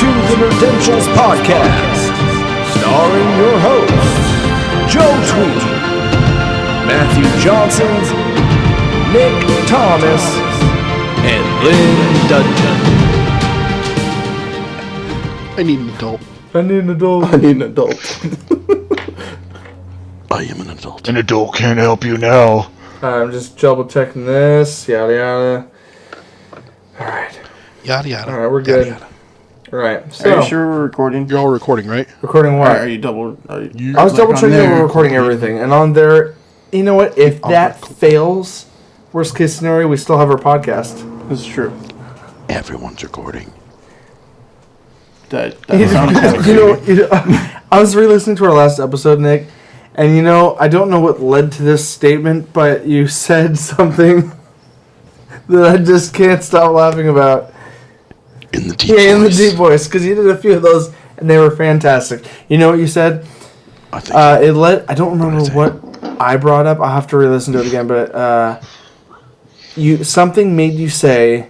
to the Nerdentials podcast, starring your hosts, Joe Tweedy, Matthew Johnson, Nick Thomas, and Lynn Dudgeon. I need an adult. I need an adult. I need an adult. I am an adult. An adult can't help you now. I'm just double checking this. Yada yada. All right. Yada yada. All right, we're good. Yada, yada. All right. So, Are you sure we're recording? You're all recording, right? recording what? Are you double? I was double checking that we're recording everything, and on there, you know what? If that fails, worst case scenario, we still have our podcast. This is true. Everyone's recording. That sounds kind of you know, I was re-listening to our last episode, Nick, and I don't know what led to this statement, but you said something that I just can't stop laughing about. In the deep voice. In the deep voice, because you did a few of those, and they were fantastic. You know what you said? I think I don't remember what I brought up. I'll have to re-listen to it again, but something made you say,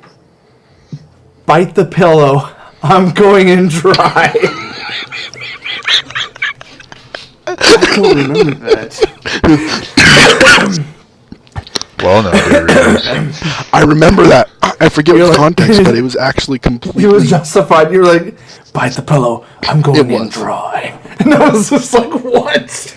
"Bite the pillow. I'm going in dry." I don't remember that. Well, no, there it is. I remember that. I forget the context, but it was actually completely... It was justified. You were like, "Bite the pillow. I'm going in dry." And I was just like, "What?"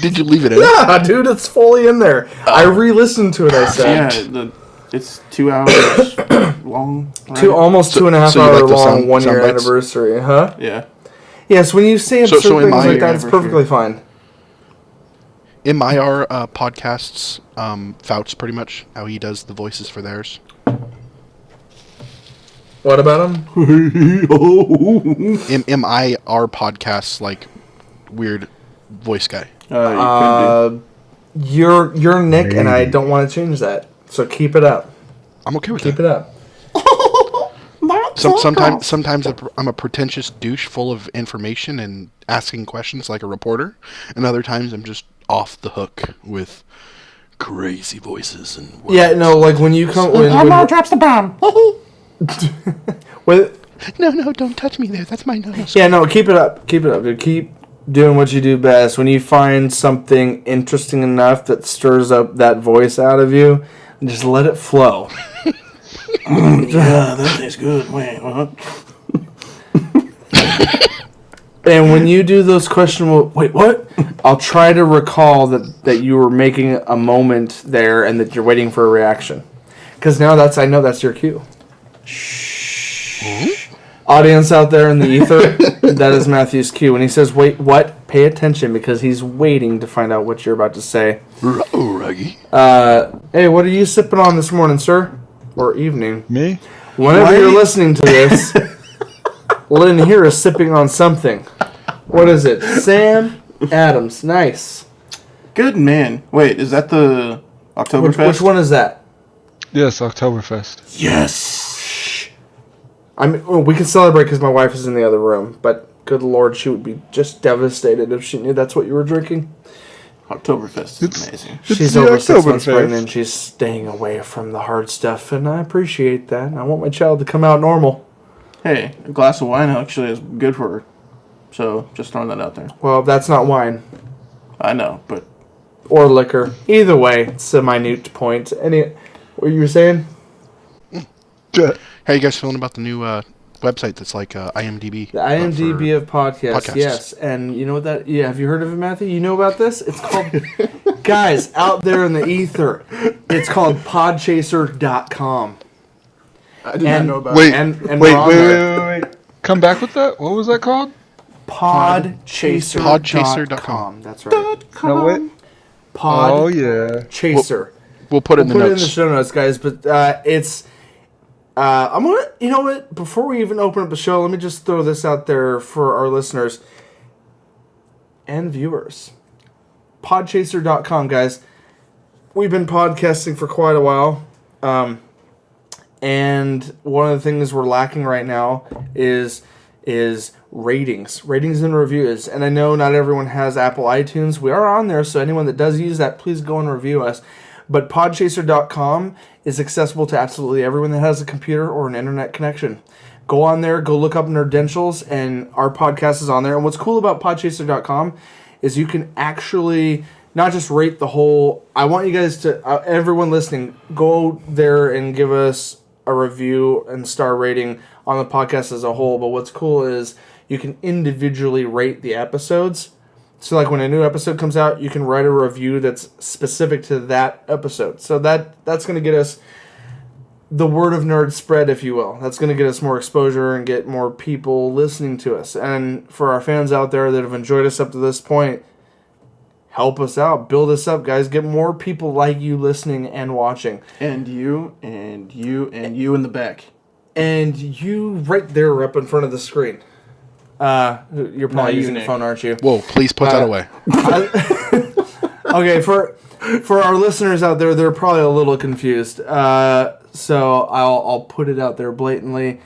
Did you leave it in? Yeah, dude, it's fully in there. I re-listened to it. I said, Yeah, it's 2 hours long. Right? almost 2.5 so you hour like the long sound 1 year bites? anniversary, huh? Yeah. Yes, when you say absurd so in things my like that, it's anniversary. perfectly fine. In my podcasts, Fouts pretty much, how he does the voices for theirs. What about him? our podcasts, like, weird voice guy. You You're Nick, and I don't want to change that. So keep it up. I'm okay with Keep that. it up. Sometimes I'm a pretentious douche full of information and asking questions like a reporter, and other times I'm just off the hook with crazy voices and words. Yeah, no, like when you come... drops the bomb. No, don't touch me there. That's my nose. Yeah, no, keep it up. Keep it up, dude. Keep doing what you do best. When you find something interesting enough that stirs up that voice out of you, just let it flow. Yeah, that tastes good. Wait, what? And when you do those questionable, wait, what? I'll try to recall that you were making a moment there and that you're waiting for a reaction. Because now I know that's your cue. Shh. Audience out there in the ether, that is Matthew's cue. When he says, "Wait, what?" Pay attention because he's waiting to find out what you're about to say. Ruggy. Hey, what are you sipping on this morning, sir? Or evening? Me? Whenever you're listening to this, Lynn here is sipping on something. What is it? Sam Adams. Nice. Good man. Wait, is that the Oktoberfest? Which one is that? Yes, Oktoberfest. Yes. We can celebrate because my wife is in the other room, but good Lord, she would be just devastated if she knew that's what you were drinking. Oktoberfest is amazing. She's the over 6 months Oktoberfest. pregnant and she's staying away from the hard stuff, and I appreciate that. I want my child to come out normal. Hey, a glass of wine actually is good for her. So, just throwing that out there. Well, that's not wine. I know, but... Or liquor. Either way, it's a minute point. What you were saying? How you guys feeling about the new website that's like IMDb? The IMDb of podcasts, podcasts. yes. And you know what that... Yeah, have you heard of it, Matthew? You know about this? It's called... Guys, out there in the ether, it's called podchaser.com. I did not know about Wait, And Wait, we're on there. wait. Come back with that? What was that called? Podchaser.com. That's right. No, wait. Oh, yeah. Podchaser. We'll put it in the Put it in notes. the show notes, guys. But it's... I'm going to... You know what? Before we even open up the show, let me just throw this out there for our listeners and viewers. Podchaser.com, guys. We've been podcasting for quite a while. And one of the things we're lacking right now is ratings and reviews. And I know not everyone has Apple iTunes. We are on there, so anyone that does use that, please go and review us. But podchaser.com is accessible to absolutely everyone that has a computer or an internet connection. go on there, go look up Nerdentials, and our podcast is on there. And what's cool about podchaser.com is you can actually not just rate the whole. I want you guys to, everyone listening, go there and give us a review and star rating on the podcast as a whole. But what's cool is you can individually rate the episodes. So like when a new episode comes out, you can write a review that's specific to that episode. So that's going to get us the word of nerd spread, if you will. That's going to get us more exposure and get more people listening to us. And for our fans out there that have enjoyed us up to this point, help us out. Build us up, guys. Get more people like you listening and watching. And you, and you, and you in the back. And you right there up in front of the screen. You're probably using your phone, aren't you? Whoa, please put that away. Okay, for our listeners out there, they're probably a little confused. So I'll put it out there blatantly.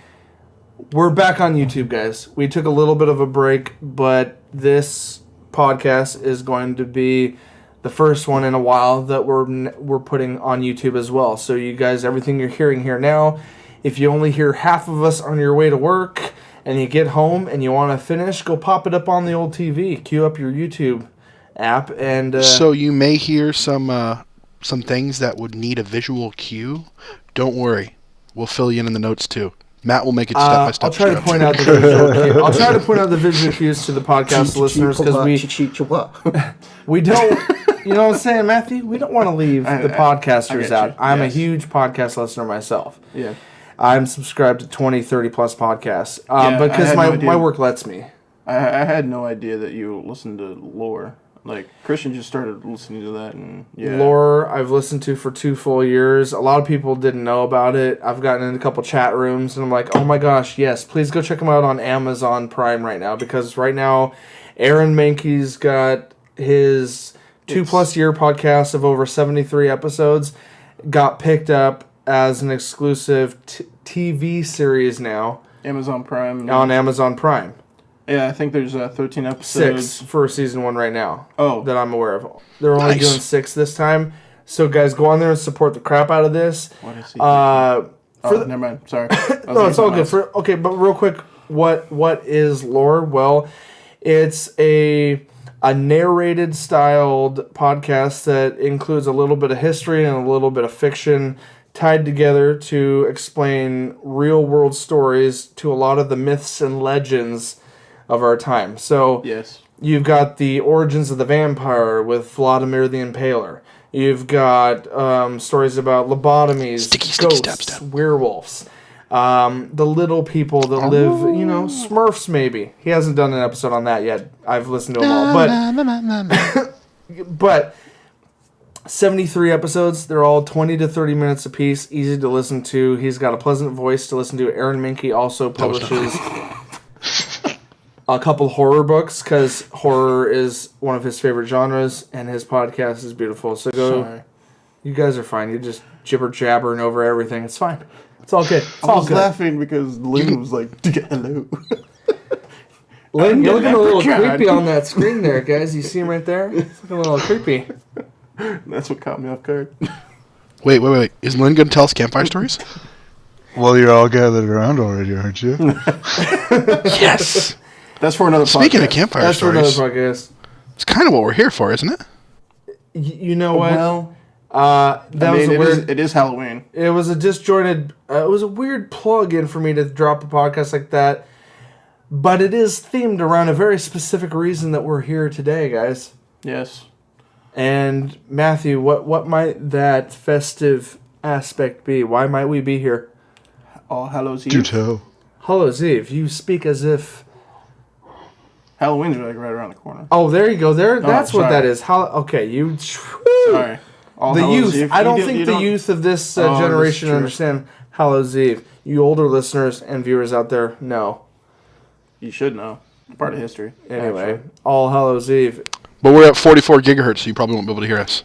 We're back on YouTube, guys. We took a little bit of a break, but this podcast is going to be the first one in a while that we're putting on YouTube as well. So you guys, everything you're hearing here now, if you only hear half of us on your way to work and you get home and you want to finish, go pop it up on the old TV. Queue up your YouTube app and... So you may hear some things that would need a visual cue. Don't worry. We'll fill you in the notes too. Matt will make it step by step. I'll try to point out the visual cues. I'll try to point out the visual cues to the podcast listeners because we don't. You know what I'm saying, Matthew? We don't want to leave the podcasters out. I'm a huge podcast listener myself. Yeah. I'm subscribed to 20, 30 plus podcasts because my work lets me. I had no idea that you listened to lore. Like, Christian just started listening to that, and Lore, I've listened to for 2 full years. A lot of people didn't know about it. I've gotten in a couple chat rooms, and I'm like, oh my gosh, yes, please go check them out on Amazon Prime right now, because right now, Aaron Mankey's got his 2+ year podcast of over 73 episodes, got picked up as an exclusive TV series now. Amazon Prime. On Amazon Prime. Yeah, I think there's 13 episodes. 6 for season 1 right now. Oh. That I'm aware of. They're only doing 6 this time. So, guys, go on there and support the crap out of this. What is he? Never mind. Sorry. No, it's all good. Okay, but real quick, what is lore? Well, it's a narrated styled podcast that includes a little bit of history and a little bit of fiction tied together to explain real world stories to a lot of the myths and legends of our time. So yes, you've got the origins of the vampire with Vladimir the Impaler. You've got stories about lobotomies, ghosts, werewolves, the little people that live, Smurfs maybe. He hasn't done an episode on that yet. I've listened to them all. But 73 episodes. They're all 20 to 30 minutes apiece. Easy to listen to. He's got a pleasant voice to listen to. Aaron Mankey also publishes a couple horror books because horror is one of his favorite genres, and his podcast is beautiful. So go. Sorry. You guys are fine. You're just jibber jabbering over everything. It's fine. It's all good. I was laughing because Lynn was like, hello. Lynn, you're looking a little creepy on that screen there, guys. You see him right there? It's looking a little creepy. That's what caught me off guard. Wait. Is Lynn going to tell us campfire stories? Well, you're all gathered around already, aren't you? Yes. That's for another podcast. Speaking of campfire stories. That's for another podcast. It's kind of what we're here for, isn't it? You know what? Well, it is Halloween. It was a disjointed... it was a weird plug-in for me to drop a podcast like that. But it is themed around a very specific reason that we're here today, guys. Yes. And Matthew, what might that festive aspect be? Why might we be here? All Hallows Eve. Do tell. Hallows Eve. You speak as if... Halloween's like right around the corner. Oh, there you go. That's what that is. Okay, you... Sorry. All the Hallows youth. Eve. I don't think the youth of this generation understand Hallows Eve. You older listeners and viewers out there know. You should know. Part of history. Anyway, actually. All Hallows Eve. But we're at 44 gigahertz, so you probably won't be able to hear us.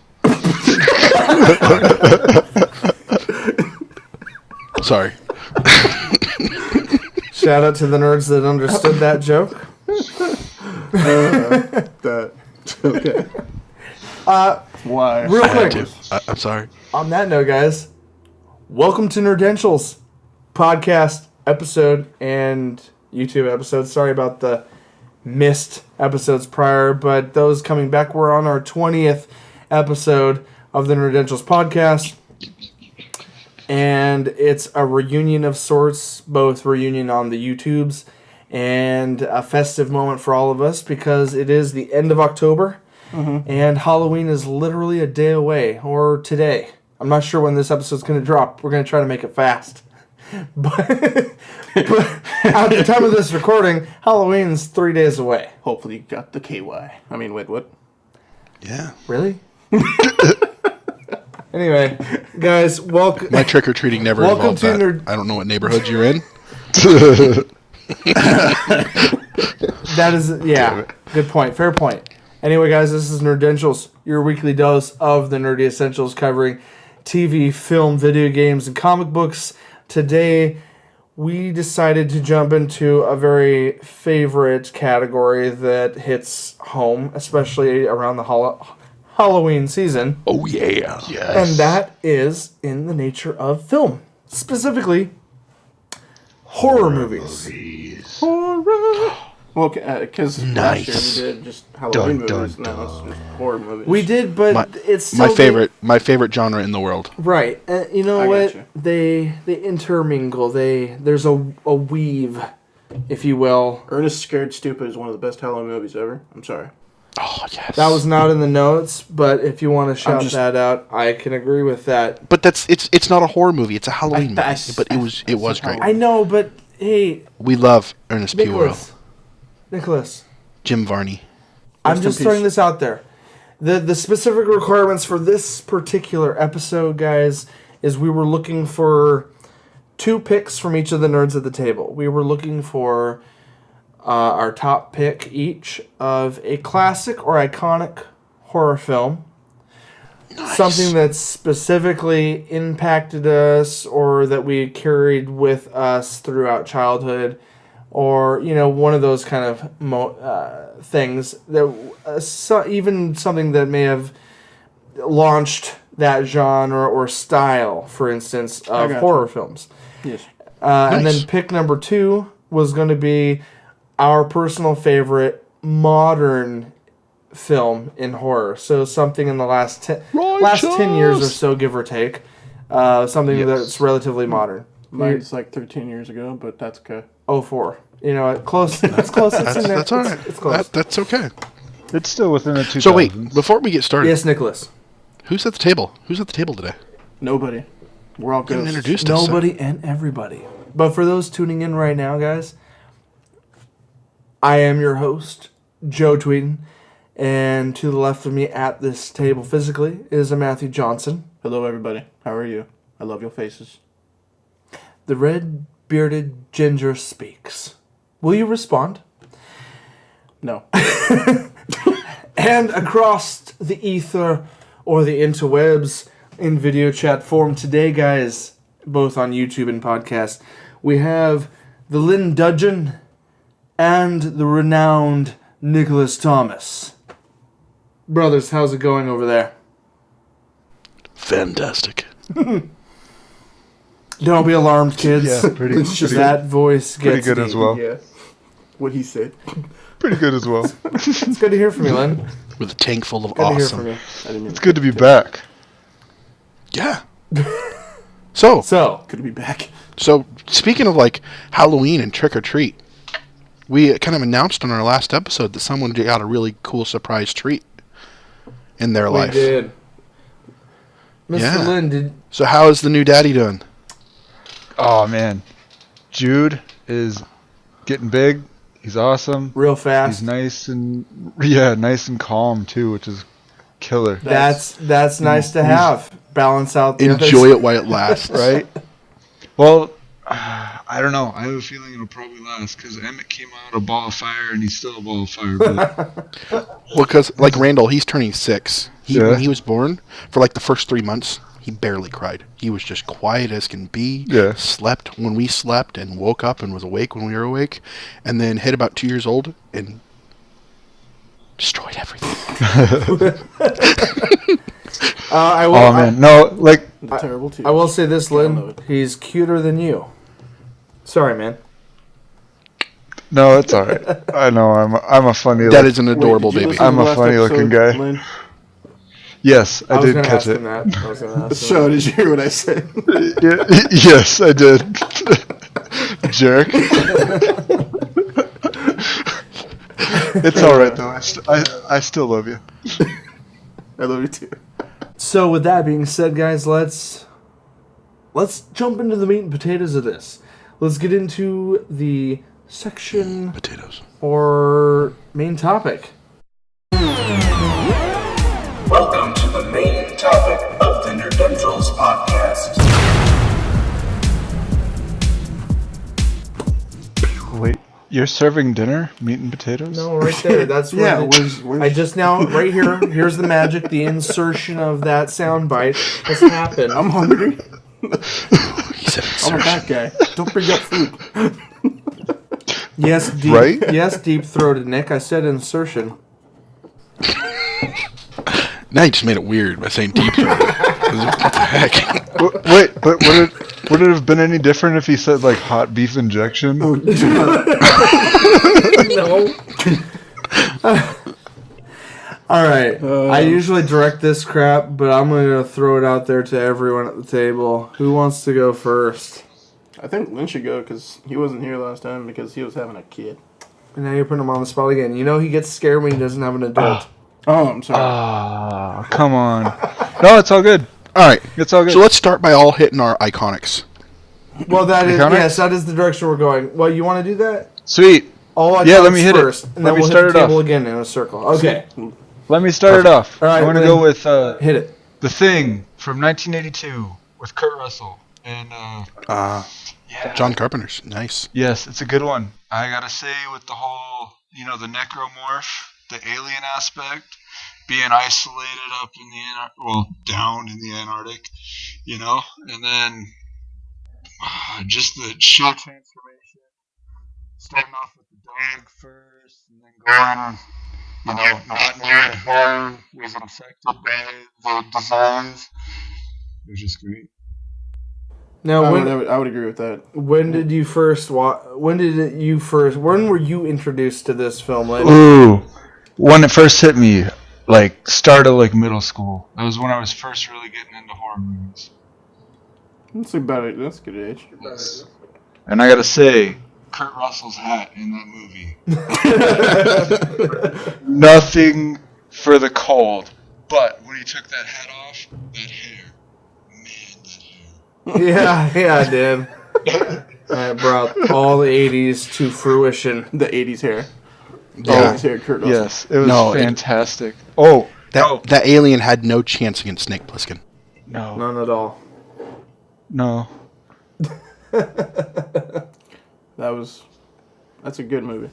Sorry. Shout out to the nerds that understood that joke. Okay. Why? Real quick. I'm sorry. On that note, guys, welcome to Nerdentials podcast. episode and YouTube episode. Sorry about the missed episodes prior, but those coming back. We're on our 20th episode of the Nerdentials podcast, and it's a reunion of sorts, both reunion on the YouTubes and a festive moment for all of us because it is the end of October, and Halloween is literally a day away, or today. I'm not sure when this episode's going to drop. We're going to try to make it fast. But at the time of this recording, Halloween's 3 days away. Hopefully you got the KY. I mean, wait, what? Yeah. Really? Anyway, guys, welcome. My trick-or-treating never Welcome involved to that. I don't know what neighborhood you're in. That is, yeah, good point. Fair point. Anyway, guys, this is Nerdentials, your weekly dose of the nerdy essentials covering TV, film, video games, and comic books. Today, we decided to jump into a very favorite category that hits home, especially around the Halloween season. Oh, yeah. Yes. And that is in the nature of film. Specifically, horror movies. Horror. Well, because Nice. last year we did just Halloween Dun, movies. dun, Now it's just horror movies. We did, but it's My still favorite genre in the world. right. You know I what? gotcha. They intermingle. There's a weave, if you will. Ernest Scared Stupid is one of the best Halloween movies ever. I'm sorry. Oh, yes. That was not in the notes, but if you want to shout just- that out, I can agree with that. But it's not a horror movie. It's a Halloween I- movie. But it was great. I know, but hey, We love Ernest P. Worrell. Nicholas, Jim Varney. I'm Rest in just peace. throwing this out there. The specific requirements for this particular episode, guys, is we were looking for 2 picks from each of the nerds at the table. We were looking for our top pick each of a classic or iconic horror film. Nice. Something that specifically impacted us or that we carried with us throughout childhood. Or, one of those kind of things that even something that may have launched that genre or style, for instance, of gotcha. horror films. Yes. And Nice. then pick number 2 was going to be our personal favorite modern film in horror. So something in the last 10 years or so, give or take. Something that's relatively modern. Mine's like 13 years ago, but that's okay. 04. Close. That's close. It's in there. That's all right. It's close. That's okay. It's still within the 2000s. So wait, before we get started, Yes, Nicholas. who's at the table? Who's at the table today? Nobody. We're all You haven't ghosts. introduced us. Nobody and everybody. But for those tuning in right now, guys, I am your host, Joe Tweeden, and to the left of me at this table physically is a Matthew Johnson. Hello, everybody. How are you? I love your faces. The red-bearded ginger speaks. Will you respond? No. And across the ether or the interwebs in video chat form today, guys, both on YouTube and podcast, we have the Lynn Dudgeon and the renowned Nicholas Thomas. Brothers, how's it going over there? Fantastic. Don't be alarmed, kids. Yeah, pretty That voice pretty gets good deep. as well. Yeah. What he said. Pretty good as well. It's good to hear from you, Lynn. With a tank full of Good to hear from awesome. you. I didn't It's good to be back. Yeah. So So, Good to be back. speaking of like Halloween and trick or treat, we kind of announced on our last episode that someone got a really cool surprise treat in their we life. did. Mr. Yeah. Lynn, did So how is the new daddy doing? Oh man, Jude is getting big. He's awesome. real fast. He's nice and nice and calm too, which is killer. That's nice to have. Balance out the Enjoy it while it lasts. Right? Well, I don't know. I have a feeling it'll probably last because Emmett came out a ball of fire and he's still a ball of fire. But Well, because like Randall, he's turning 6. Yeah. When he was born, for like the first 3 months, he barely cried. He was just quiet as can be. Yeah. Slept when we slept and woke up and was awake when we were awake. And then hit about 2 years old and destroyed everything. I will, oh man, no, like The terrible too. I will say this, love Lynn. it. He's cuter than you. Sorry, man. No, it's all right. I know I'm a funny. That is an adorable Wait, did you baby. listen to I'm the a last funny-looking episode, guy. Lynn? Yes, I was did gonna catch ask it. him that. I was gonna ask him So did you hear what I said? Yes, I did. Jerk. It's all right though. I still love you. I love you too. So with that being said, guys, let's jump into the meat and potatoes of this. Let's get into the section Potatoes. or main topic. Welcome to the main topic of the Nerdentials podcast. Wait, you're serving dinner, meat and potatoes? No, right there. That's where Yeah, where's I just now right here. Here's the magic. The insertion of that sound bite has happened. I'm hungry. He said I'm a insertion. fat guy. Don't bring up food. Yes, deep. Right? Yes, deep throated Nick. I said insertion. Now you just made it weird by saying deep throat. What the heck? Wait, but would it have been any different if he said like hot beef injection? Oh, No. All right. I usually direct this crap, but I'm going to throw it out there to everyone at the table. Who wants to go first? I think Lynn should go because he wasn't here last time because he was having a kid. And now you're putting him on the spot again. You know he gets scared when he doesn't have an adult. Oh, I'm sorry. Ah, come on. No, it's all good. All right. It's all good. So let's start by all hitting our iconics. Well, that is Iconics? yes, that is the direction we're going. Well, you want to do that? Sweet. All Yeah, let iconics me hit it. first, and Let then me we'll start hit it the table off. again in a circle. Okay, Let me start it off. All right, I want to Lynn. go with hit it. The Thing from 1982 with Kurt Russell. And John Carpenter's. Nice. yes, it's a good one. I gotta say, with the whole, the necromorph, the alien aspect, being isolated up in the down in the Antarctic, and then just the shot transformation, starting off with the dog first, and then going, not knowing how he was infected by the disease. It was just great. Now, I when would agree with that. when did you first when were you introduced to this film, Lynn? Ooh, when it first hit me, started middle school. That was when I was first really getting into horror movies. That's about it. That's a good age. And I gotta say, Kurt Russell's hat in that movie. Nothing for the cold, but when he took that hat off, that hair, man, that hair. Yeah, I did. I brought all the '80s to fruition. The 80s hair. Yeah. 80s hair, Kurt Russell. Yes, it was No, fantastic. Oh, That alien had no chance against Snake Plissken. no, None at all. no. That's a good movie.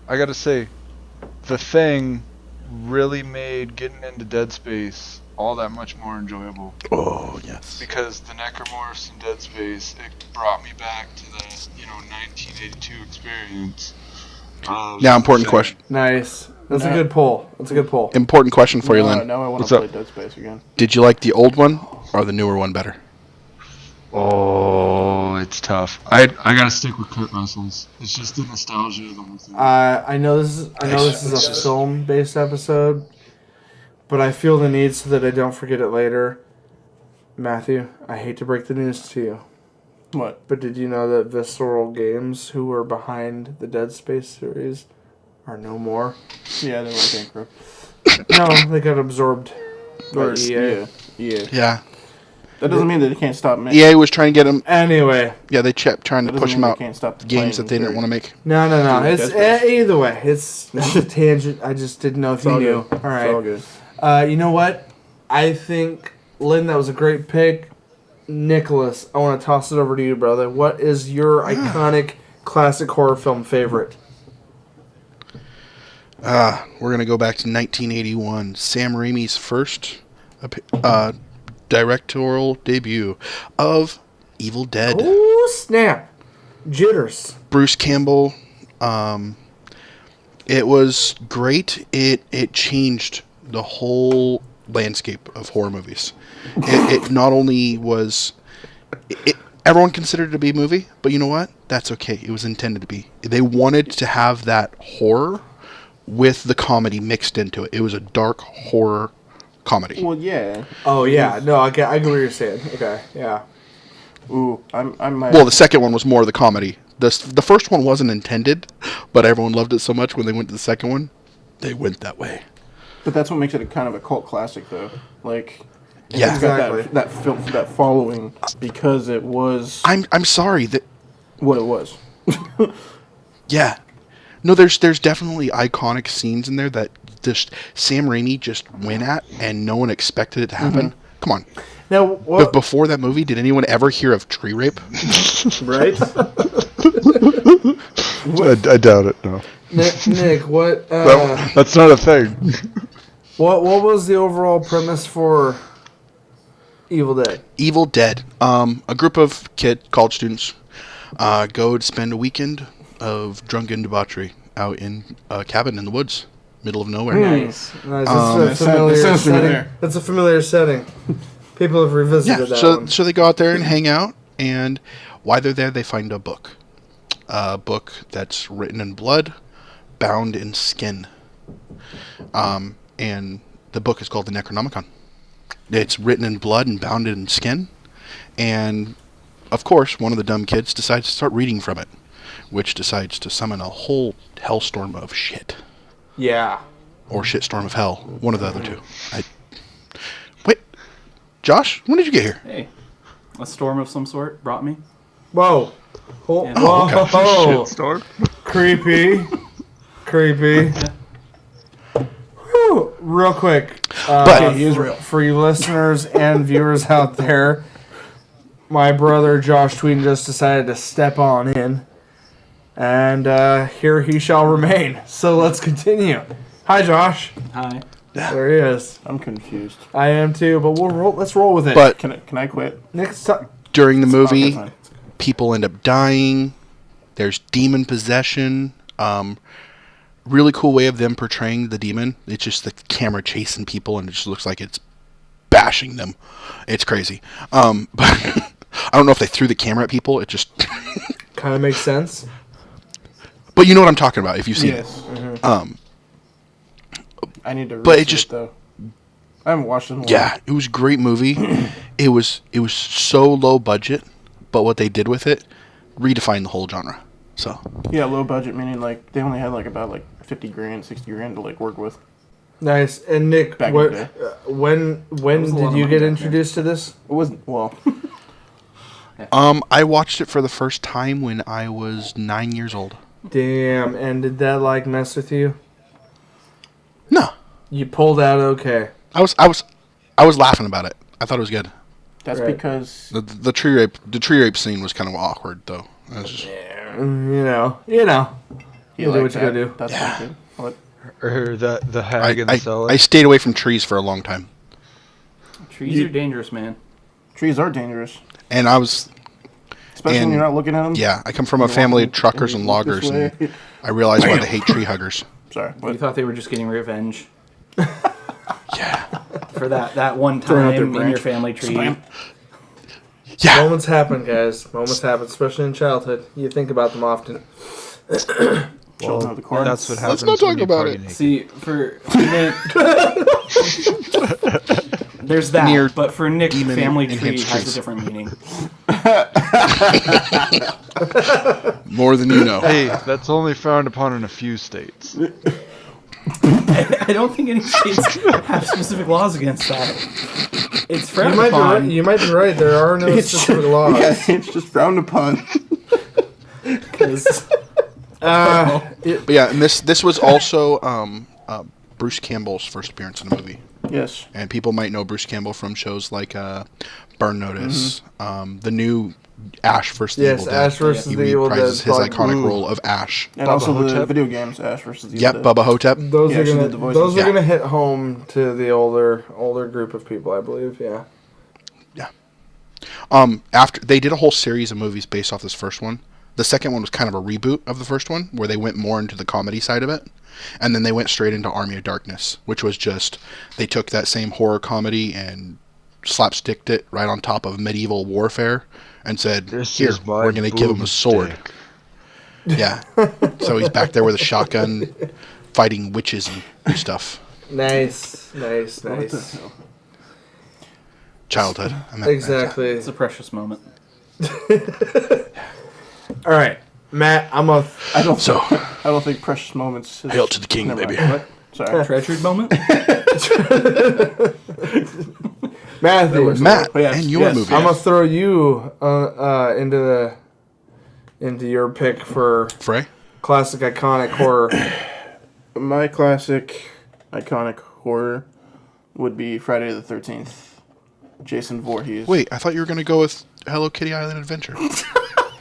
I gotta say, The Thing really made getting into Dead Space all that much more enjoyable. Oh, yes. Because the necromorphs in Dead Space, it brought me back to the 1982 experience. Now, important question. Nice. That's a good pull. Important question for you, Lynn. Now I want What's to play up? Dead Space again. Did you like the old one or the newer one better? Oh, it's tough. I gotta stick with Kurt Russell's. It's just the nostalgia of the whole thing. I know this is a film-based episode, but I feel the need so that I don't forget it later. Matthew, I hate to break the news to you, What? but did you know that Visceral Games, who were behind the Dead Space series, are no more? Yeah, they went bankrupt. No, they got absorbed by Or EA. Yeah. Yeah. That doesn't mean that they can't stop making. EA was trying to get him. Anyway, Yeah, they kept trying to That push doesn't him mean out they can't stop games that they playing didn't want to make. no. Dude, It's Dead Space. either way. It's a tangent. I just didn't know if you all knew. good. All right. It's all good. You know what? I think, Lynn, that was a great pick. Nicholas, I want to toss it over to you, brother. What is your iconic classic horror film favorite? We're going to go back to 1981. Sam Raimi's first directorial debut of Evil Dead. Oh, snap. Jitters. Bruce Campbell. It was great. It changed the whole landscape of horror movies. It not only was... Everyone considered it a B movie, but you know what? That's okay. It was intended to be. They wanted to have that horror with the comedy mixed into it. It was a dark horror comedy. Well, yeah. Oh yeah, no, I get what you're saying. Okay, yeah. Ooh, I might. Well, the second one was more the comedy. The first one wasn't intended, but everyone loved it so much when they went to the second one, they went that way. But that's what makes it a kind of a cult classic, though. Like, Yeah. it's got Exactly. that following because it was I'm sorry that. what it was. Yeah. No, there's definitely iconic scenes in there that just Sam Raimi just went at, and no one expected it to happen. Come on. Now, But what? before that movie, did anyone ever hear of tree rape? Right? I doubt it. No, Nick, what? that's not a thing. What was the overall premise for Evil Dead? Evil Dead. A group of college students go to spend a weekend of drunken debauchery out in a cabin in the woods, middle of nowhere. Nice. That's a familiar sounds setting. familiar. That's a familiar setting. People have Yeah, revisited that so one. so they go out there and hang out, and while they're there, they find a book that's written in blood, bound in skin, and the book is called the Necronomicon. It's written in blood and bound in skin, and of course, one of the dumb kids decides to start reading from it, which decides to summon a whole hellstorm of shit, Yeah. or shitstorm of hell, one of the other two. Wait, Josh, when did you get here? Hey, a storm of some sort brought me. Whoa. Yeah. Whoa. okay. Storm. Creepy. Creepy. Whew. Real quick. But- He is real. For you listeners and viewers out there, my brother Josh Tweeden just decided to step on in. And here he shall remain. So let's continue. Hi, Josh. Hi. There he is. I'm confused. I am too, but let's roll with it. But Can I quit? next time. during the movie, Okay, fine. people end up dying. There's demon possession. Really cool way of them portraying the demon. It's just the camera chasing people, and it just looks like it's bashing them. It's crazy. But I don't know if they threw the camera at people. It just. Kind of makes sense. But you know what I'm talking about if you've seen Yes. it. I need to. But it read just- though. I haven't watched it in a while. Yeah, it was a great movie. It was so low budget, but what they did with it redefined the whole genre. So Yeah, low budget meaning like they only had like about like 50 grand, 60 grand to like work with. Nice. And Nick, Back in what? the day. When was a lot did of you money get back then. introduced to this? It wasn't well. I watched it for the first time when I was 9 years old. Damn. And did that like mess with you? No, You pulled out okay. I was laughing about it. I thought it was good. That's Right. because The tree rape scene was kind of awkward though. It was just- You know. You do what you gotta do. That's Yeah. pretty good. What? Or the hag in the cellar. I stayed away from trees for a long time, Trees are dangerous, man. Trees are dangerous, and I was especially when And- you're not looking at them. yeah. I come from a You're family of walking truckers and this loggers, way. and I realized why they hate tree huggers. Sorry, You but thought they were just getting revenge Yeah, for that one Throwing out their time in your branch. family tree. Splam. yeah. Moments happen, guys. Moments happen, especially in childhood. You think about them often. Children of the corn. That's what happens. not when talk you about party it. naked. See, for Nick, there's that. Near but for Nick, demon family tree enhanced has trees. a different meaning. More than you know. Hey, that's only frowned upon in a few states. I don't think any states have specific laws against that. It's You frowned might, be right, upon. you might be right. There are no specific laws. Yeah, it's just frowned upon. 'Cause- But yeah, and this was also Bruce Campbell's first appearance in a movie. Yes. And people might know Bruce Campbell from shows like Burn Notice, the new Ash vs. the Yes, Evil Dead. Ash versus He the Evil Dead. reprises his Fuck. iconic role of Ash. And Bubba also the Hotep? video games, Ash versus the Yep, Evil Dead. Bubba Hotep. Those Yeah, are she gonna did the voices. those are Yeah. gonna hit home to the older group of people, I believe. Yeah. After they did a whole series of movies based off this first one. The second one was kind of a reboot of the first one, where they went more into the comedy side of it, and then they went straight into Army of Darkness, which was just they took that same horror comedy and slapsticked it right on top of medieval warfare and said, This "Here, is my we're going to give him a sword." boomstick. Yeah. So he's back there with a shotgun fighting witches and stuff. Nice. What the hell? Childhood. Exactly. It's a precious moment. All right, Matt. I don't So, think precious moments. Is, hail to the king, never baby. mind. What? Sorry. Treasured moment? Matthew. Matt, Yes, and your yes. movie. I'm gonna throw you into your pick for Frey? classic iconic horror. My classic, iconic horror would be Friday the 13th. Jason Voorhees. Wait, I thought you were going to go with Hello Kitty Island Adventure.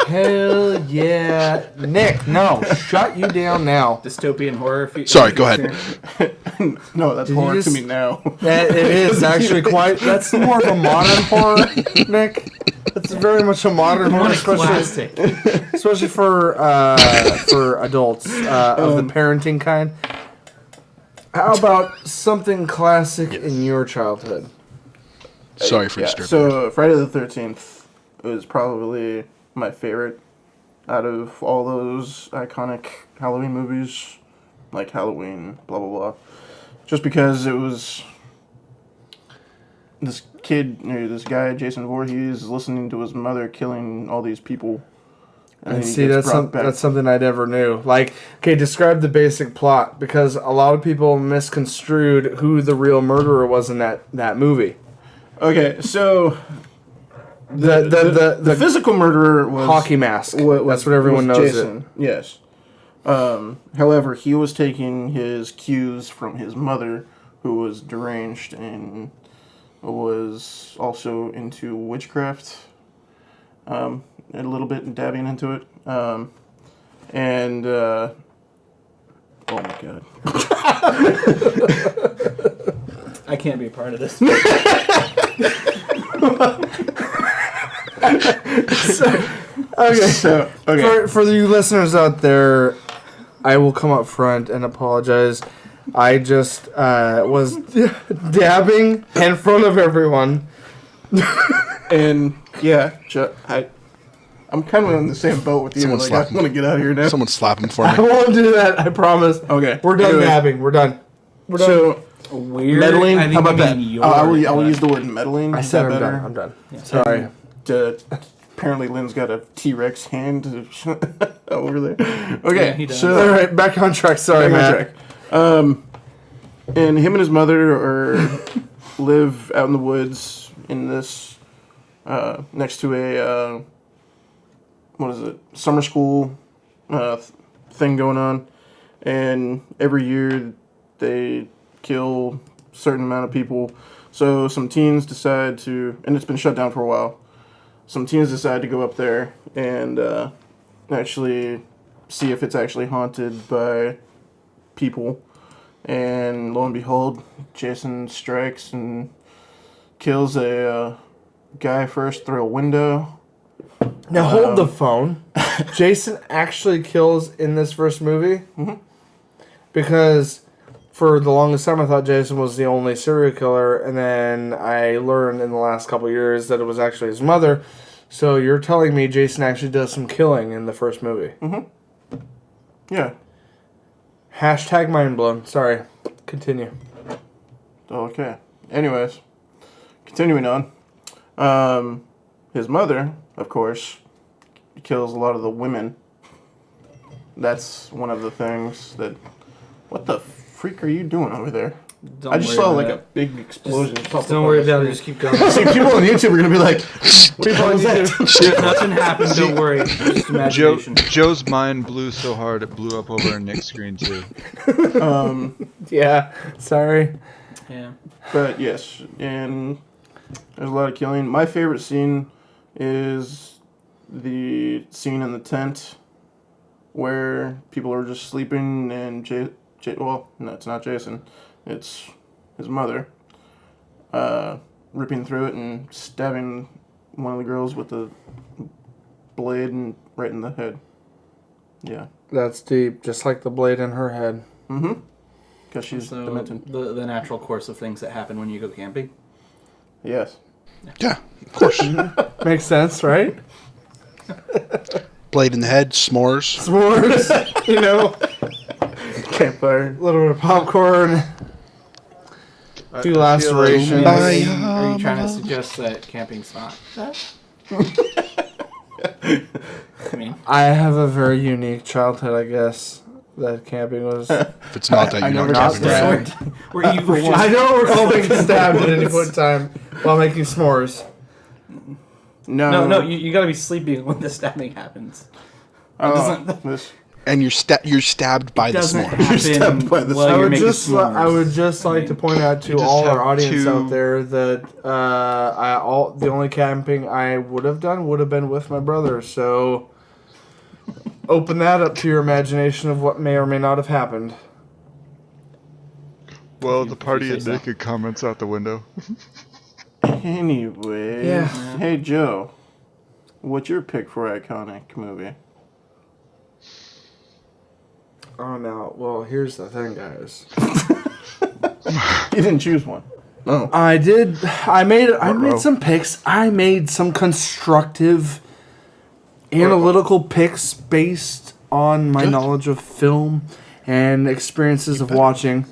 Hell yeah, Nick! No, shut you down now. Dystopian horror. Sorry, go ahead. No, that's Did you horror just- to me now. It is actually quite. That's more of a modern horror, Nick. That's very much a modern horror, especially for adults of the parenting kind. How about something classic in your childhood? Sorry for Yeah, disturbing. so Friday the 13th was probably my favorite out of all those iconic Halloween movies, like Halloween, blah, blah, blah. Just because it was this kid, this guy, Jason Voorhees, listening to his mother killing all these people. And then he see, gets that's brought back. that's something I never knew. Like, okay, describe the basic plot, because a lot of people misconstrued who the real murderer was in that movie. Okay, so The the physical murderer was hockey mask. was That's what everyone knows. Jason. Yes. However, he was taking his cues from his mother, who was deranged and was also into witchcraft, a little bit dabbing into it. Oh my god. I can't be a part of this. Okay. For you listeners out there, I will come up front and apologize. I just was dabbing in front of everyone. And yeah, I'm kind of in the same boat with you. Someone Like, slap I him. want to get out of here now. Someone slap him for I me. won't do that. I promise. Okay. We're done Anyway, dabbing. We're done. We're done. So Weird. meddling. I think How about you that? mean I will your- use the word meddling. I Is said that I'm better? done. I'm done. Sorry. Apparently, Lynn's got a T-Rex hand over there. Okay, Yeah, he does. All right, back on track. Sorry, back on Matt. track. And him and his mother live out in the woods in this next to a what is it? Summer school thing going on, and every year they kill a certain amount of people. So some teens decide to, and it's been shut down for a while. Some teens decide to go up there and actually see if it's actually haunted by people. And lo and behold, Jason strikes and kills a guy first through a window. Now hold the phone. Jason actually kills in this first movie? Mm-hmm. Because for the longest time I thought Jason was the only serial killer, and then I learned in the last couple of years that it was actually his mother. So you're telling me Jason actually does some killing in the first movie? Mm-hmm. Yeah. Hashtag mind blown. Sorry. Continue. Okay. Anyways, continuing on. His mother, of course, kills a lot of the women. That's one of the things that... What the freak are you doing over there? I just saw like a big explosion. Just don't worry about it. Just keep going. See, people on YouTube are going to be like, what the hell was that? Nothing happened. Don't worry. Just imagination. Joe's mind blew so hard it blew up over Nick's screen too. Yeah. Sorry. Yeah. But yes, and there's a lot of killing. My favorite scene is the scene in the tent where people are just sleeping and well, no, it's not Jason. It's his mother ripping through it and stabbing one of the girls with the blade and right in the head. Yeah. That's deep. Just like the blade in her head. Mm-hmm. Because she's So demented. the natural course of things that happen when you go camping. Yes. Yeah, of course. Makes sense, right? Blade in the head, s'mores. S'mores, you know, Campfire. a little bit of popcorn. Do laceration. Are you trying to suggest that camping's not that? I mean, I have a very unique childhood, I guess. That camping was. If it's not that, I you're never not got camping. stabbed. were you were I don't recall being stabbed at any point in time while making s'mores. No, you gotta be sleeping when the stabbing happens. This. And you're stabbed by the Doesn't s'more. happen stabbed by the while I you're would making just s'mores. I would just like to point out to just all our have audience two- out there that the only camping I would have done would have been with my brother. So open that up to your imagination of what may or may not have happened. Well, If the you party say and so. naked comments out the window. Anyway. Yeah. Hey, Joe. What's your pick for iconic movie? Oh no! Well, here's the thing, guys. You didn't choose one. No. I did. I made Uh-oh. some picks. I made some constructive, analytical picks based on my Good. knowledge of film and experiences of watching.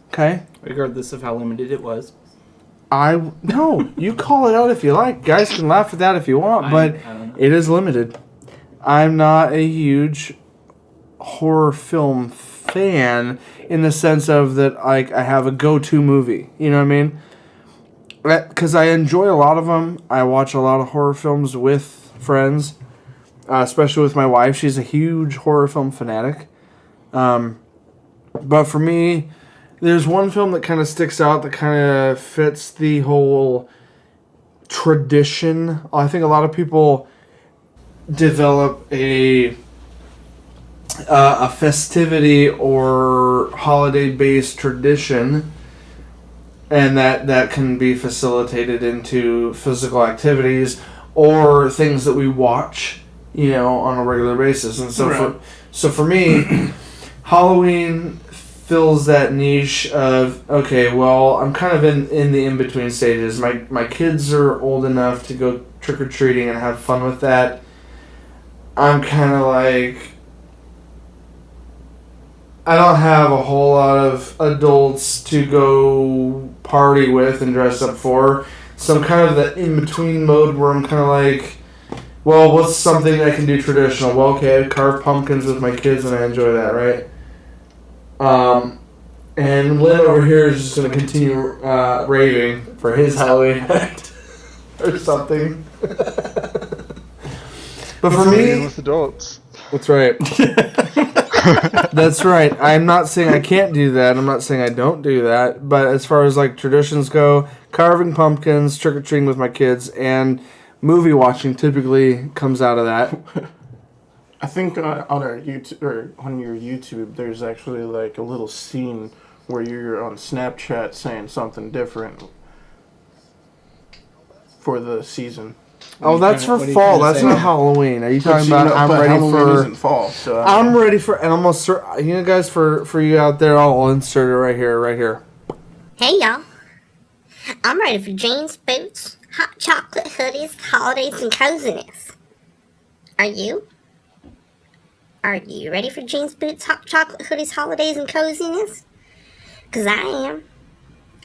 Okay. regardless of how limited it was. No, you call it out if you like. Guys can laugh at that if you want, but I don't know. it is limited. I'm not a huge horror film fan in the sense of that, like, I have a go-to movie. You know what I mean? Because I enjoy a lot of them. I watch a lot of horror films with friends, especially with my wife. She's a huge horror film fanatic. But for me, there's one film that kind of sticks out that kind of fits the whole tradition. I think a lot of people develop a festivity or holiday-based tradition, and that can be facilitated into physical activities or things that we watch, on a regular basis. And so for me, Halloween fills that niche of, okay, well, I'm kind of in the in-between stages. My kids are old enough to go trick-or-treating and have fun with that. I'm kind of like, I don't have a whole lot of adults to go party with and dress up for. So I'm kind of the in-between mode where I'm kind of like, well, what's something I can do traditional? Well, okay, I carve pumpkins with my kids and I enjoy that, right? And Lynn over here is just going to continue raving for his Halloween act or something. But for me, with adults. that's right. That's right. I'm not saying I can't do that. I'm not saying I don't do that. But as far as like traditions go, carving pumpkins, trick or treating with my kids, and movie watching typically comes out of that. I think on our YouTube or on your YouTube, there's actually like a little scene where you're on Snapchat saying something different for the season. Oh, that's for what are you fall. trying to That's say? not Halloween. Are you But talking you about? know, I'm but ready Halloween for. isn't fall, so I'm ready for, and almost, guys, for you out there, I'll insert it right here. Hey y'all, I'm ready for jeans, boots, hot chocolate hoodies, holidays, and coziness. Are you? Are you ready for jeans, boots, hot chocolate hoodies, holidays, and coziness? 'Cause I am.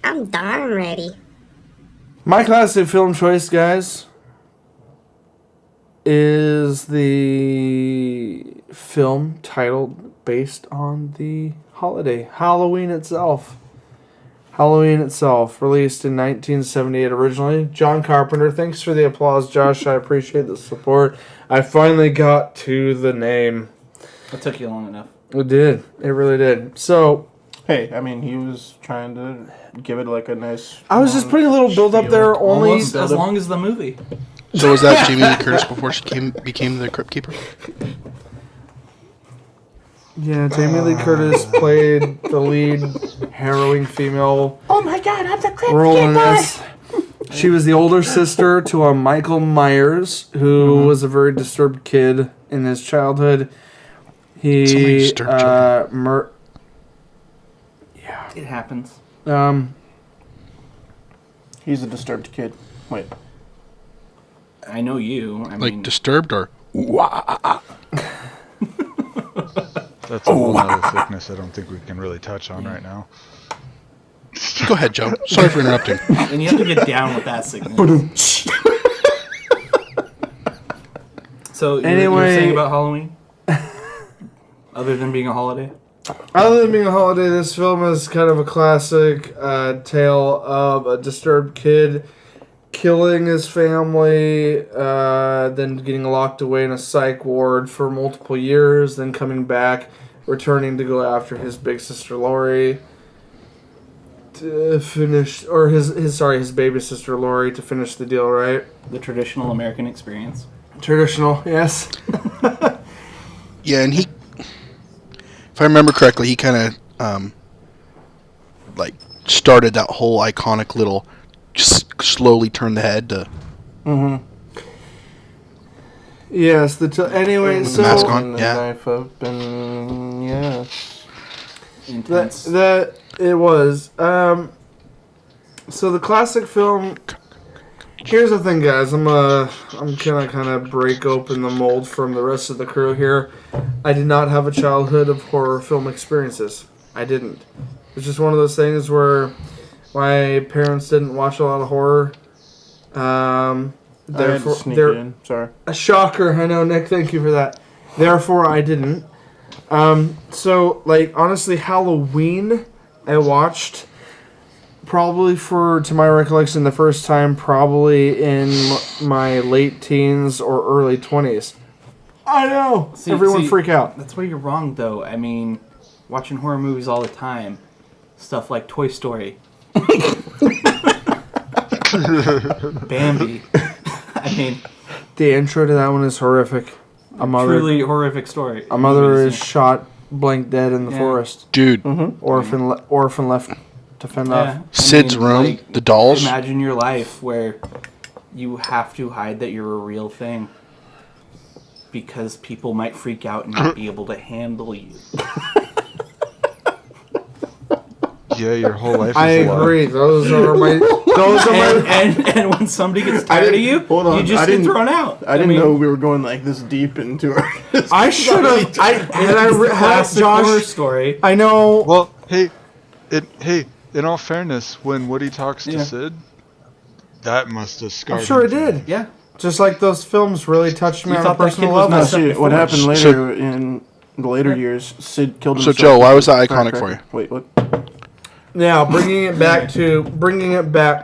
I'm darn ready. My classic film choice, guys, is the film titled based on the holiday, Halloween itself. Halloween itself, released in 1978 originally. John Carpenter, thanks for the applause, Josh. I appreciate the support. I finally got to the name. It took you long enough. It did. It really did. So, hey, I mean, he was trying to give it like a nice. I was just putting a little build up there. Only Almost as long as the movie. So was that Jamie Lee Curtis before she became the Crypt Keeper? Yeah, Jamie Lee Curtis played the lead harrowing female. Oh my God, I'm the Crypt Role in this. She was the older sister to a Michael Myers, who was a very disturbed kid in his childhood. So many He disturbed children. It happens. He's a disturbed kid. Wait. I know you. I Like mean, Disturbed or wah. That's a whole other thickness I don't think we can really touch on right now. Go ahead, Joe. Sorry for interrupting. and you have to get down with that sickness. So, you were saying about Halloween? Other than being a holiday? Other than being a holiday, this film is kind of a classic tale of a disturbed kid killing his family, then getting locked away in a psych ward for multiple years, then coming back, returning to go after his big sister Lori to finish, or his baby sister Lori to finish the deal, right? The traditional American experience. Traditional, yes. Yeah, and he, if I remember correctly, he kind of like started that whole iconic little just slowly turn the head to Yes, anyway, the so mask on. The Yeah. knife up and yes. Intense. that it was. So the classic film. Here's the thing, guys. I'm gonna kind of break open the mold from the rest of the crew here. I did not have a childhood of horror film experiences. I didn't. It's just one of those things where my parents didn't watch a lot of horror. Therefore, sneak they're in. Sorry. a shocker. I know, Nick. Thank you for that. Therefore, I didn't. So, like, honestly, Halloween, I watched probably to my recollection, the first time probably in my late teens or early 20s. I know. Everyone freak out. That's where you're wrong, though. I mean, watching horror movies all the time. Stuff like Toy Story. Bambi. I mean, The intro to that one is horrific. truly horrific story. A mother is shot blank dead in the forest. Dude, Orphan left to fend off. Yeah. Sid's room, the dolls. Imagine your life where you have to hide that you're a real thing because people might freak out and not be able to handle you. Yeah, your whole life is I a lie. agree. Those are my. And when somebody gets tired of you, hold on, you just I get didn't- thrown out. I didn't know we were going like this deep into our. I should have. Had Classic horror Josh. story. I know. Well, hey, in all fairness, when Woody talks to Yeah. Sid, that must have scarred I'm sure it him. did. Yeah. Just like those films really touched me You on a thought that personal kid was level. messed up See, before. what happened So- later in the later years? Sid killed So, himself. Joe, why was that with a iconic for you? firecracker. Wait, what? Now, bringing it back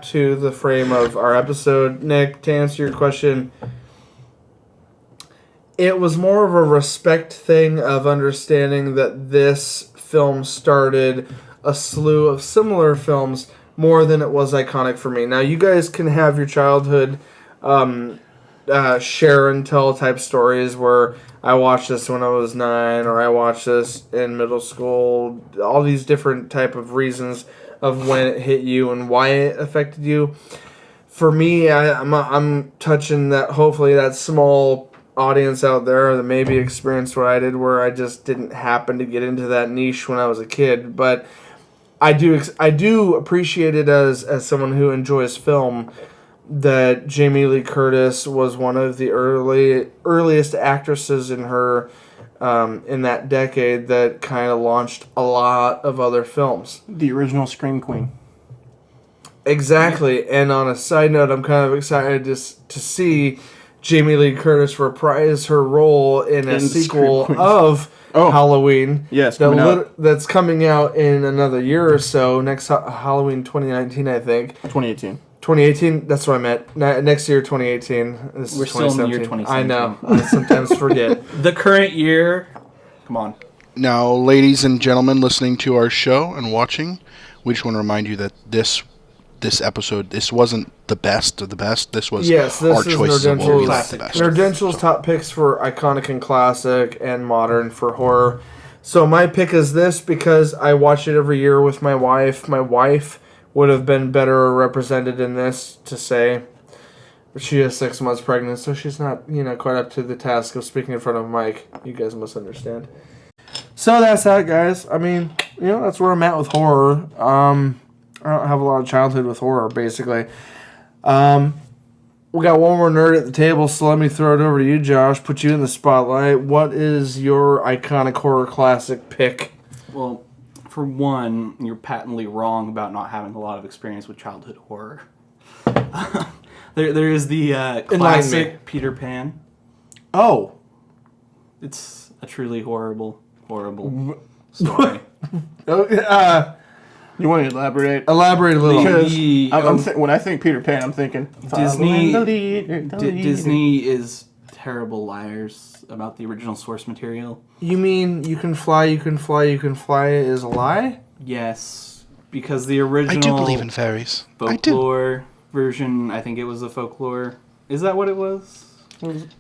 to the frame of our episode, Nick, to answer your question, it was more of a respect thing of understanding that this film started a slew of similar films more than it was iconic for me. Now, you guys can have your childhood share and tell type stories where I watched this when I was 9 or I watched this in middle school, all these different type of reasons of when it hit you and why it affected you. For me, I'm touching that, hopefully that small audience out there that maybe experienced what I did where I just didn't happen to get into that niche when I was a kid, but I do appreciate it as someone who enjoys film that Jamie Lee Curtis was one of the earliest actresses in her in that decade that kind of launched a lot of other films. The original Scream Queen. Exactly. And on a side note, I'm kind of excited to see Jamie Lee Curtis reprise her role in a In sequel Scream Queens. of Halloween. Yes, coming out. That's coming out in another year or so. Next Halloween 2019, I think. 2018. 2018, that's what I meant. Next year, 2018. This We're is still in the year 2017. I know. 2017. I sometimes forget. The current year. Come on. Now, ladies and gentlemen listening to our show and watching, we just want to remind you that this episode, this wasn't the best of the best. This was Yes, this our is choices of what we liked the Nerdentials. best. Nerdentials top picks for iconic and classic and modern for horror. So my pick is this because I watch it every year with my wife. My wife would have been better represented in this to say. She is 6 months pregnant, so she's not, quite up to the task of speaking in front of a mic. You guys must understand. So that's that, guys. I mean, that's where I'm at with horror. I don't have a lot of childhood with horror, basically. We got one more nerd at the table, so let me throw it over to you, Josh. Put you in the spotlight. What is your iconic horror classic pick? Well, for one, you're patently wrong about not having a lot of experience with childhood horror. There is the classic Peter Pan. Oh. It's a truly horrible story. You want to elaborate? Elaborate a little. Because when I think Peter Pan, I'm thinking Disney is terrible liars about the original source material. You mean you can fly is a lie? Yes, because the original I do believe in fairies. folklore version, I think it was a folklore. Is that what it was?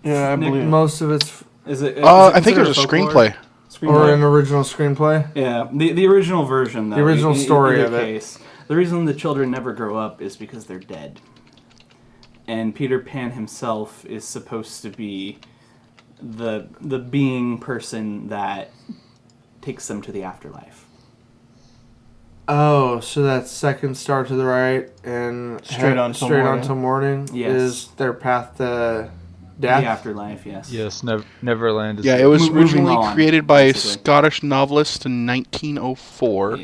Yeah, I believe. Most of it's... Is it? I think it was a screenplay. Or an original screenplay? Yeah, the original version, though. The original story of it. Case, the reason the children never grow up is because they're dead. And Peter Pan himself is supposed to be the being person that takes them to the afterlife. Oh, so that second star to the right and straight on till morning Yes. is their path to death? The afterlife, yes. Yes, Neverland is... Yeah, it was Moving originally on, created by a basically. Scottish novelist in 1904,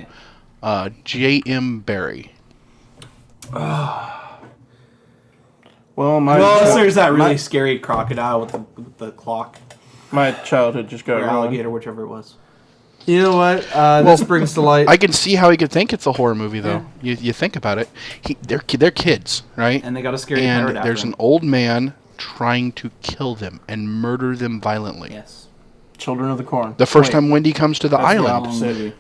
Yeah. J.M. Barrie. Well, Unless there's that really scary crocodile with the clock. my childhood just got Or ruined. alligator, whichever it was. You know what? This brings to light... I can see how he could think it's a horror movie, though. You think about it. They're kids, right? And they got a scary And pirate after there's him. an old man trying to kill them and murder them violently. Yes. Children of the Corn. The first time Wendy comes to the That's the island, opposite.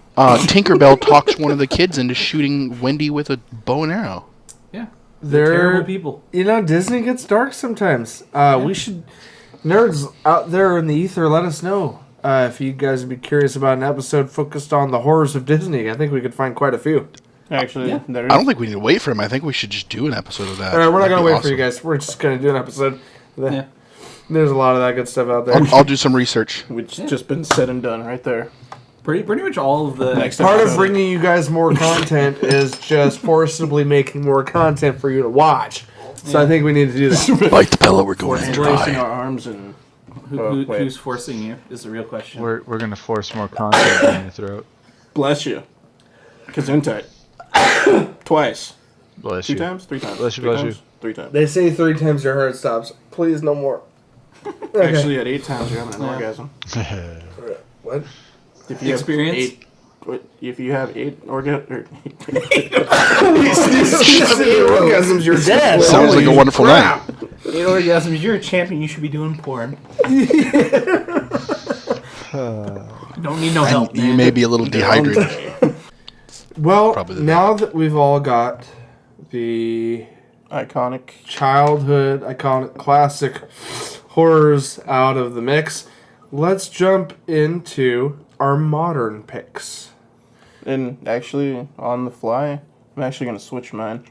Tinkerbell talks one of the kids into shooting Wendy with a bow and arrow. Yeah. They're terrible people. You know, Disney gets dark sometimes. We should... Nerds out there in the ether, let us know. If you guys would be curious about an episode focused on the horrors of Disney, I think we could find quite a few. Actually, Yeah. there I don't is. think we need to wait for him. I think we should just do an episode of that. All right, we're not That'd going be to wait for you awesome. guys. We're just going to do an episode. Yeah. There's a lot of that good stuff out there. I'll do some research. Which just been said and done right there. Pretty much all of the... Next Part of episode. bringing you guys more content is just forcibly making more content for you to watch. So I think we need to do that. Like the pillow we're going to Placing try. our arms and wait. Who's forcing you is the real question. We're going to force more content down your throat. bless you. Gesundheit. Twice. Bless 2 you. times? 3 times. Bless you, Three bless times? you. 3 times. They say 3 times your heart stops. Please, no more. Okay. Actually, at 8 times you're having an orgasm. What? If you Experience? If you have 8 orgasms, Orgasms, you're dead. Sounds like a wonderful night. 8 orgasms, you're a champion, you should be doing porn. Don't need no help, You man. may be a little dehydrated. Well, Probably the now that we've all got the iconic. childhood, iconic, classic horrors out of the mix, let's jump into our modern picks. And actually, on the fly, I'm actually going to switch mine.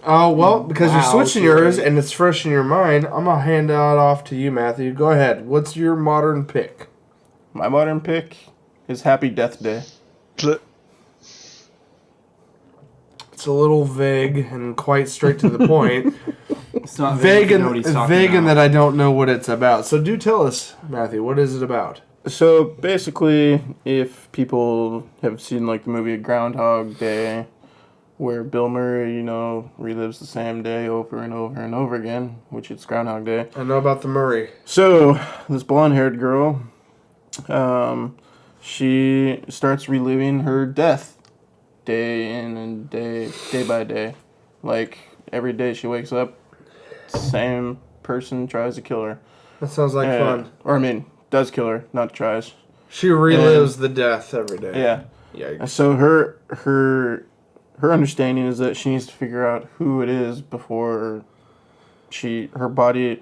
Oh, well, because Wow, you're switching you're yours right. and it's fresh in your mind, I'm going to hand that off to you, Matthew. Go ahead. What's your modern pick? My modern pick is Happy Death Day. It's a little vague and quite straight to the point. It's not vague you know what he's and, talking vague in about. that I don't know what it's about. So do tell us, Matthew, what is it about? So basically, if people have seen like the movie Groundhog Day, where Bill Murray, relives the same day over and over and over again, which it's Groundhog Day. I know about the Murray. So this blonde-haired girl, she starts reliving her death day in and day by day. Like every day she wakes up, same person tries to kill her. That sounds like fun. Or does kill her, not tries. She relives the death every day. Yeah. Yikes. And so her understanding is that she needs to figure out who it is before her body,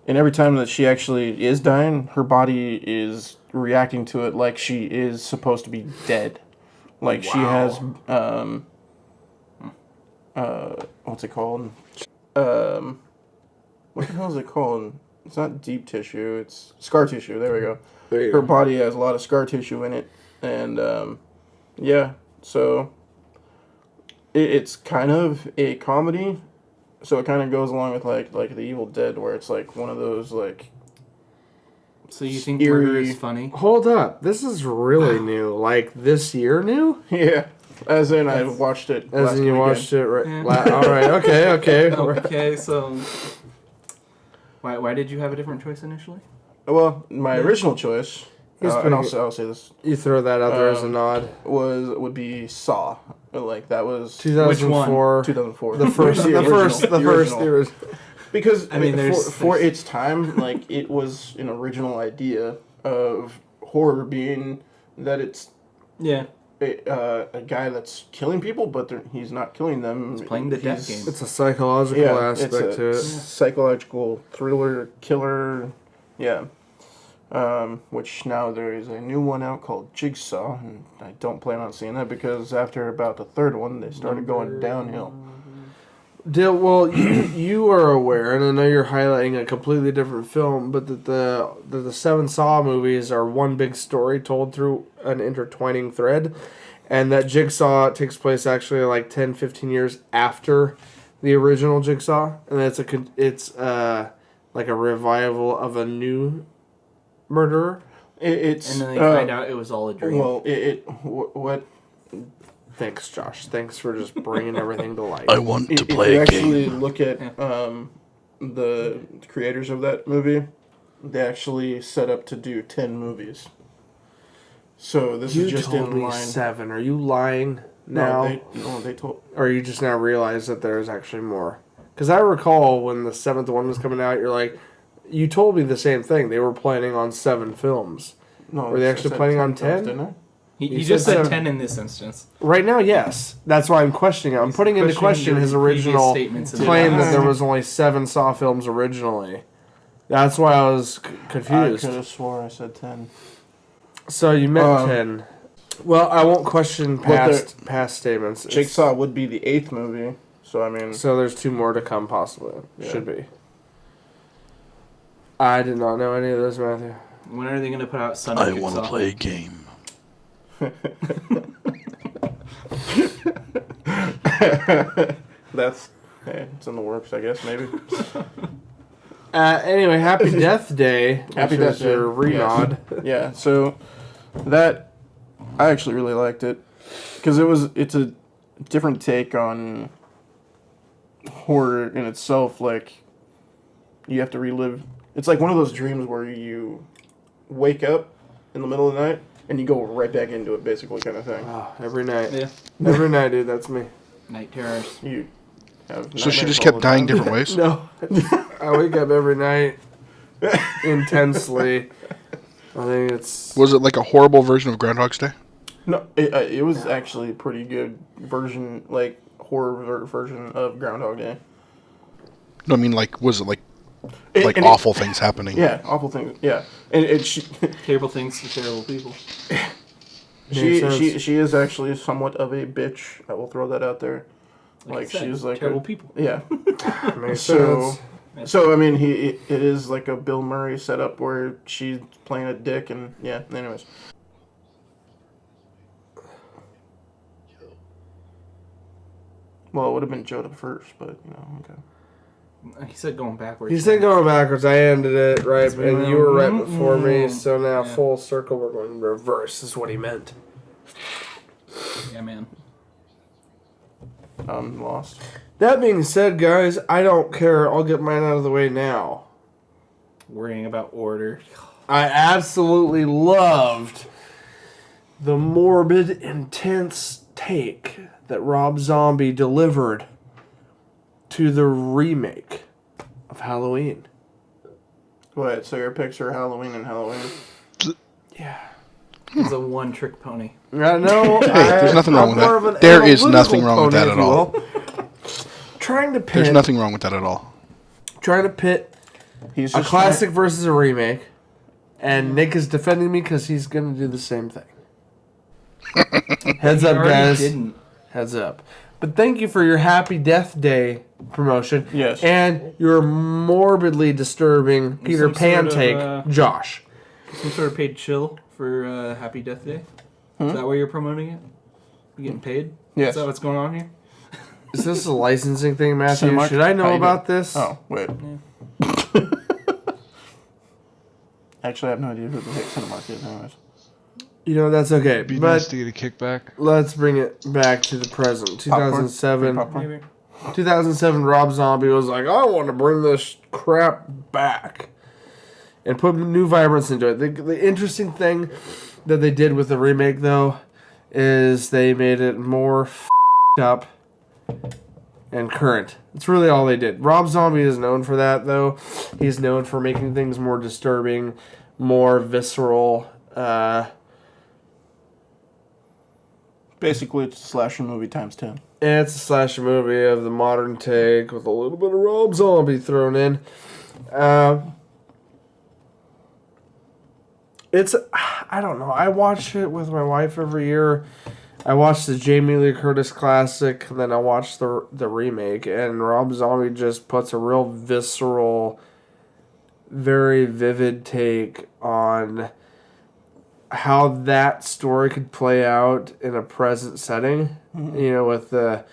and every time that she actually is dying, her body is reacting to it like she is supposed to be dead. Like she has what's it called? What the hell is it called? It's not deep tissue, it's scar tissue. There we go. Her body has a lot of scar tissue in it, and yeah, so it's kind of a comedy, So it kind of goes along with like the Evil Dead, where it's like one of those like. So you think Eerie. murder is funny? Hold up, this is really new. Like this year new? Yeah, as in I watched it. As last in you weekend. watched it right? Yeah. All right. Okay. Okay, so why did you have a different choice initially? Well, my original choice, He's and pretty I'll say this, You throw that out there as a nod. would be Saw. Like that was 2004. 2004. The first. The original. The original. Because I mean, for its time, like it was an original idea of horror being that it's Yeah. a guy that's killing people, but he's not killing them. He's playing the death game. It's a psychological aspect to it. Psychological thriller killer, yeah. Which now there is a new one out called Jigsaw, and I don't plan on seeing that because after about the third one, they started going downhill. Well, you are aware, and I know you're highlighting a completely different film, but that the 7 Saw movies are one big story told through an intertwining thread, and that Jigsaw takes place actually like 10, 15 years after the original Jigsaw, and it's like a revival of a new murderer. It's And then they find out it was all a dream. well, what Thanks, Josh. Thanks for just bringing everything to light. I want to if play you a actually game. look at the creators of that movie, they actually set up to do 10 movies. So this You is just told in me line. 7. Are you lying now? No, they told. Or you just now realize that there's actually more? Because I recall when the 7th one was coming out, you're like, you told me the same thing. They were planning on 7 films. No, Were they I actually said planning on 10 films, 10? didn't I? He You just said said so. 10 in this instance. Right now, yes. That's why I'm questioning it. I'm putting into question questioning his your previous original statements in the claim that past. there was only 7 Saw films originally. That's why I was I confused. could have swore I said 10. So you meant 10. Well, I won't question But past statements. It's- Jigsaw would be the 8th movie, so I mean, So there's 2 more to come, possibly. Yeah. Should be. I did not know any of this, Matthew. When are they going to put out Son of I Jigsaw? want to play a game. that's it's in the works, I guess maybe. Anyway, Happy Death Day. Happy which Death is your Day, yes. renod. Yeah, so that I actually really liked it because it's a different take on horror in itself. Like you have to relive. It's like one of those dreams where you wake up in the middle of the night and you go right back into it, basically, kind of thing. Oh, every night. Yeah. Every night, dude. That's me. Night terrors. You have So she nightmares just all kept the dying time. different ways? No. I wake up every night intensely. I think it's... Was it like a horrible version of Groundhog's Day? No, it was actually a pretty good version, like horror version of Groundhog Day. No, I mean, like, was it like And awful things happening? Yeah, awful things. Yeah, and she Terrible things to terrible people. she is actually somewhat of a bitch. I will throw that out there. Like I Like said, she's like terrible people. Yeah. Makes So, sense. so I mean, it is like a Bill Murray setup where she's playing a dick, and yeah. Anyways. Well, it would have been Joe the first, but okay. He said going backwards. You said going backwards. I ended it right, we and were- you were right before me. So now Yeah. full circle, we're going reverse. Is what he meant. Yeah, man. I'm lost. That being said, guys, I don't care. I'll get mine out of the way now. Worrying about order. I absolutely loved the morbid, intense take that Rob Zombie delivered to the remake of Halloween. What? So your picks are Halloween and Halloween? Yeah. He's a one-trick pony. I know. there's nothing wrong with that. There is nothing wrong with that at all. Trying to pit. There's nothing wrong with that at all. Trying to pit He's a just classic versus a remake, and Nick is defending me because he's gonna do the same thing. Heads He up, already guys. didn't. Heads up. But thank you for your Happy Death Day promotion. Yes. And your morbidly disturbing Peter some Pan sort of, take, Josh. Some sort of paid chill for Happy Death Day? Is that why you're promoting it? You getting paid? Yes. Is that what's going on here? Is this a licensing thing, Matthew? Cinemark? Should I know How you about doing? this? Oh, wait. Actually, I have no idea who the heck Cinemark is, anyways. You know, that's okay. Be But nice to get a kickback. let's bring it back to the present. 2007. Popcorn? Maybe. 2007, Rob Zombie was like, I want to bring this crap back and put new vibrance into it. The interesting thing that they did with the remake, though, is they made it more f***ed up and current. It's really all they did. Rob Zombie is known for that, though. He's known for making things more disturbing, more visceral. Basically, it's a slasher movie times 10. And it's a slasher movie of the modern take with a little bit of Rob Zombie thrown in. It's, I don't know. I watch it with my wife every year. I watch the Jamie Lee Curtis classic, and then I watch the remake, and Rob Zombie just puts a real visceral, very vivid take on how that story could play out in a present setting, you know, with the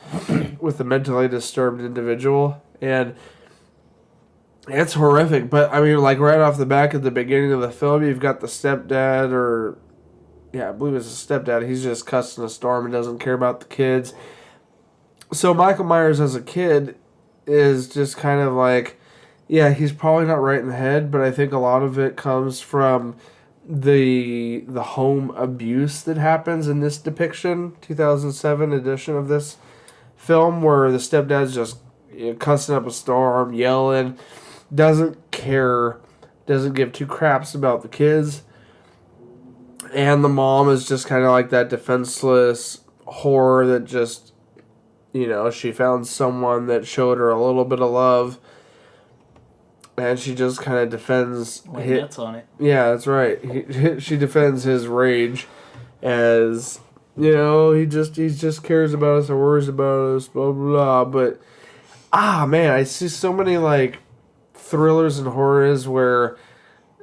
mentally disturbed individual. And it's horrific, but I mean, like right off the back at the beginning of the film, you've got the stepdad, or yeah, I believe it's a stepdad. He's just cussing a storm and doesn't care about the kids. So Michael Myers as a kid is just kind of like, yeah, he's probably not right in the head, but I think a lot of it comes from the home abuse that happens in this depiction, 2007 edition of this film, where the stepdad's just cussing up a storm, yelling, doesn't care, doesn't give two craps about the kids, and the mom is just kind of like that defenseless whore that just, you know, she found someone that showed her a little bit of love, and she just kind of defends... Nuts on it. Yeah, that's right. She defends his rage as, you know, he just cares about us or worries about us, blah, blah, blah. But, man, I see so many, like, thrillers and horrors where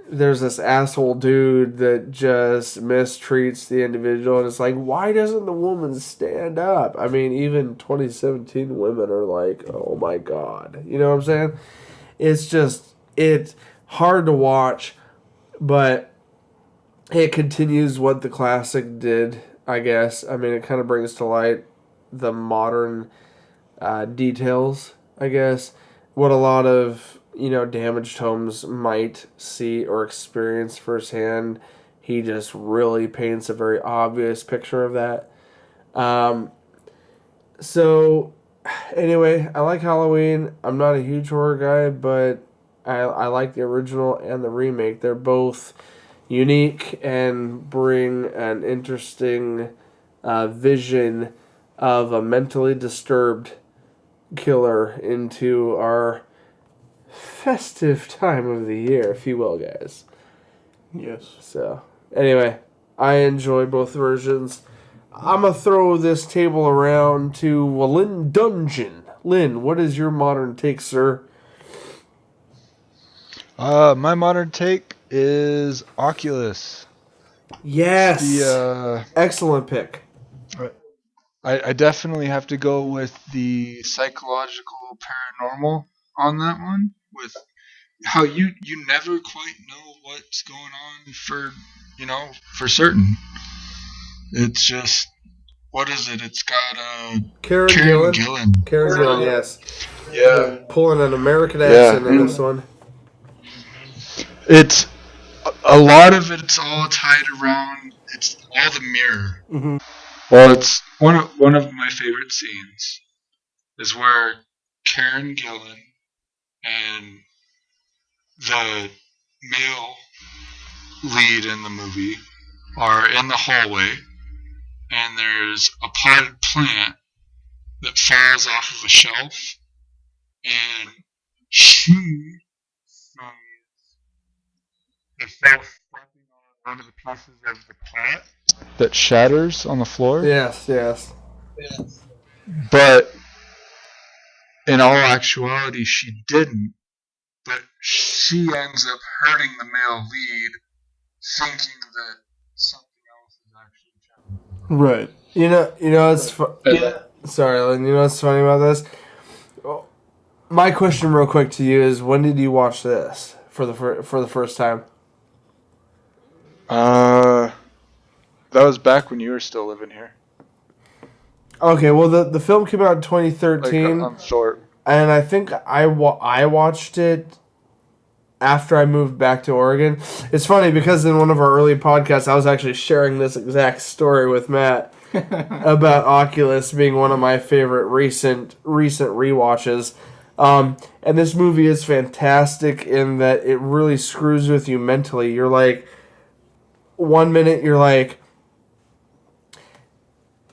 there's this asshole dude that just mistreats the individual, and it's like, why doesn't the woman stand up? I mean, even 2017 women are like, oh my God. You know what I'm saying? It's hard to watch, but it continues what the classic did, I guess. I mean, it kind of brings to light the modern details, I guess. What a lot of, you know, damaged homes might see or experience firsthand. He just really paints a very obvious picture of that. So, anyway, I like Halloween. I'm not a huge horror guy, but I like the original and the remake. They're both unique and bring an interesting vision of a mentally disturbed killer into our festive time of the year, if you will, guys. Yes. So, anyway, I enjoy both versions. I'm going to throw this table around to Lynn Dungeon. Lynn, what is your modern take, sir? My modern take is Oculus. Yes. The Excellent pick. I definitely have to go with the psychological paranormal on that one, with how you never quite know what's going on for certain. It's just, what is it? It's got Karen Gillan. Karen Gillan, yes. Yeah. Pulling an American accent in this one. It's a lot of it's all tied around. It's all the mirror. Mm-hmm. Well, it's one of my favorite scenes is where Karen Gillan and the male lead in the movie are in the hallway, and there's a potted plant that falls off of a shelf, and she sees the shelf stepping on one of the pieces of the plant that shatters on the floor. Yes. But in all actuality, she didn't. But she ends up hurting the male lead, thinking that something else is actually happening. Right. You know, it's Sorry, Lynn, you know what's funny about this? My question real quick to you is, when did you watch this for the first time? That was back when you were still living here. Okay, well, the film came out in Like 2013, on Thorpe. and I think I watched it after I moved back to Oregon. It's funny because in one of our early podcasts, I was actually sharing this exact story with Matt about Oculus being one of my favorite recent rewatches. And this movie is fantastic in that it really screws with you mentally. You're like, one minute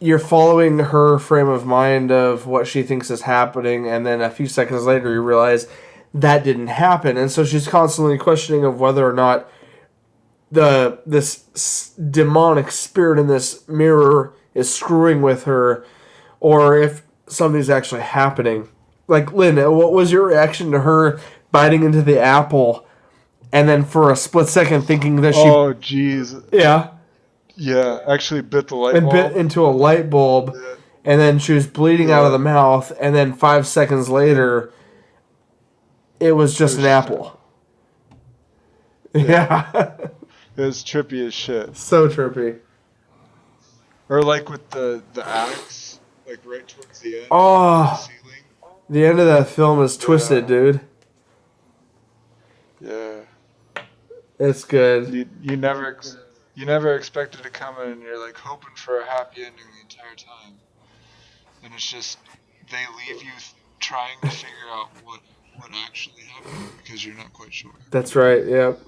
you're following her frame of mind of what she thinks is happening, and then a few seconds later you realize that didn't happen, and so she's constantly questioning of whether or not this demonic spirit in this mirror is screwing with her, or if something's actually happening. Like, Lynn, what was your reaction to her biting into the apple, and then for a split second thinking that she Oh, jeez. yeah Yeah, actually bit the light and bulb. bit into a light bulb, and then she was bleeding out of the mouth, and then 5 seconds later, it was just an apple. Yeah. It was trippy as shit. So trippy. Or like with the axe, like right towards the end. Oh, The ceiling. the end of that film is twisted, dude. Yeah. It's good. You never expected to come in, and you're like hoping for a happy ending the entire time, and it's just they leave you trying to figure out what actually happened because you're not quite sure. That's right, yep.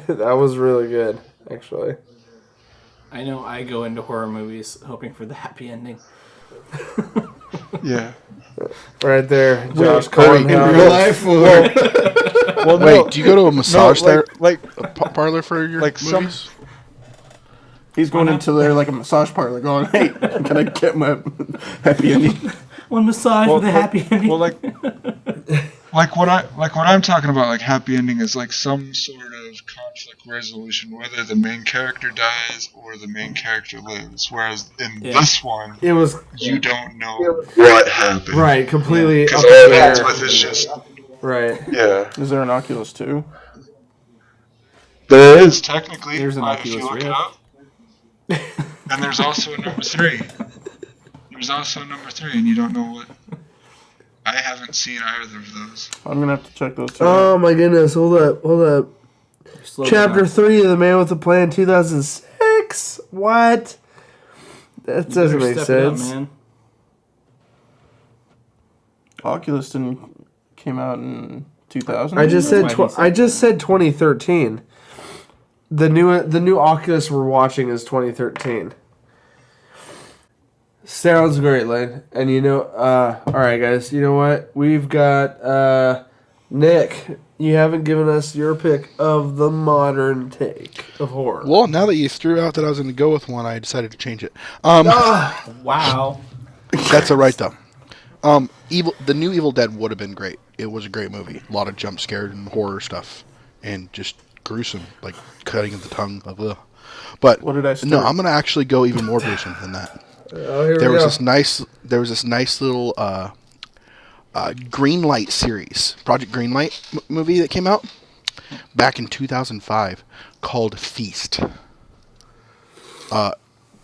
That was really good, actually. I know I go into horror movies hoping for the happy ending. Yeah. Right there, Josh wait, calling in out. real life? Well, Wait, do you go to a massage like parlor for your like some movies? He's going into there like a massage parlor going, hey, can I get my happy ending? One massage with a happy ending. Well, like what I'm talking about, like happy ending is like some sort of conflict resolution, whether the main character dies or the main character lives. Whereas in this one, It was you don't know what happened. right, completely up Because in all the it ends air. with is just Right. yeah. Is there an Oculus too? There is technically. There's an if you Oculus look it Rift. up. And there's also a number 3. There's also a number 3, and you don't know what. I haven't seen either of those. I'm gonna have to check those two. Oh my goodness, hold up. Slow Chapter down. 3 of The Man with the Plan, 2006? What? That You doesn't better make step it up, sense. man. Oculus didn't came out in 2000. I just said That's why he said I just said 2013. The new Oculus we're watching is 2013. Sounds great, Lane. And all right, guys. You know what? We've got Nick. You haven't given us your pick of the modern take of horror. Well, now that you threw out that I was going to go with one, I decided to change it. Wow. That's all right though. The new Evil Dead would have been great. It was a great movie. A lot of jump scares and horror stuff, and just gruesome, like cutting of the tongue. Blah, blah. But What did I no, start? I'm gonna actually go even more gruesome than that. Oh, here There we was go. this nice little Greenlight series, Project Greenlight movie that came out back in 2005 called Feast. It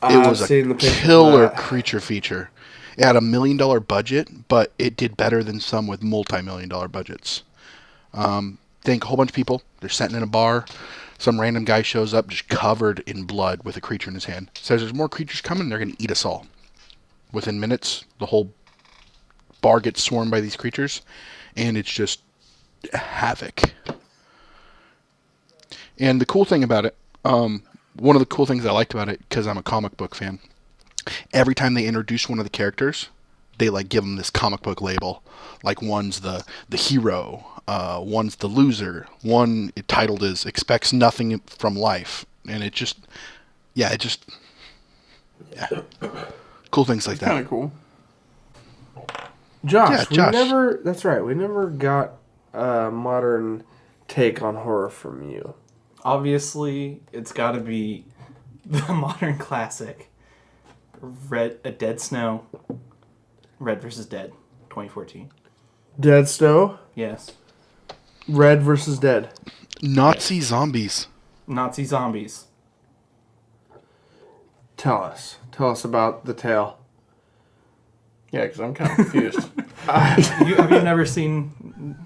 was a seen the picture of killer that. creature feature. It had $1 million budget, but it did better than some with multi-million-dollar budgets. Think a whole bunch of people, they're sitting in a bar, some random guy shows up just covered in blood with a creature in his hand. Says there's more creatures coming, they're going to eat us all. Within minutes, the whole bar gets swarmed by these creatures, and it's just havoc. And the cool thing about it, one of the cool things I liked about it, because I'm a comic book fan, every time they introduce one of the characters, they like give them this comic book label. Like one's the hero, one's the loser, one titled as expects nothing from life, and cool things like Kind that. of cool. Josh, Josh. That's right. We never got a modern take on horror from you. Obviously, it's got to be the modern classic, A Dead Snow, Red versus Dead, 2014. Dead Snow. Yes. Red versus Dead. Nazi zombies. Nazi zombies. Tell us about the tale. Yeah, because I'm kind of confused. Have you never seen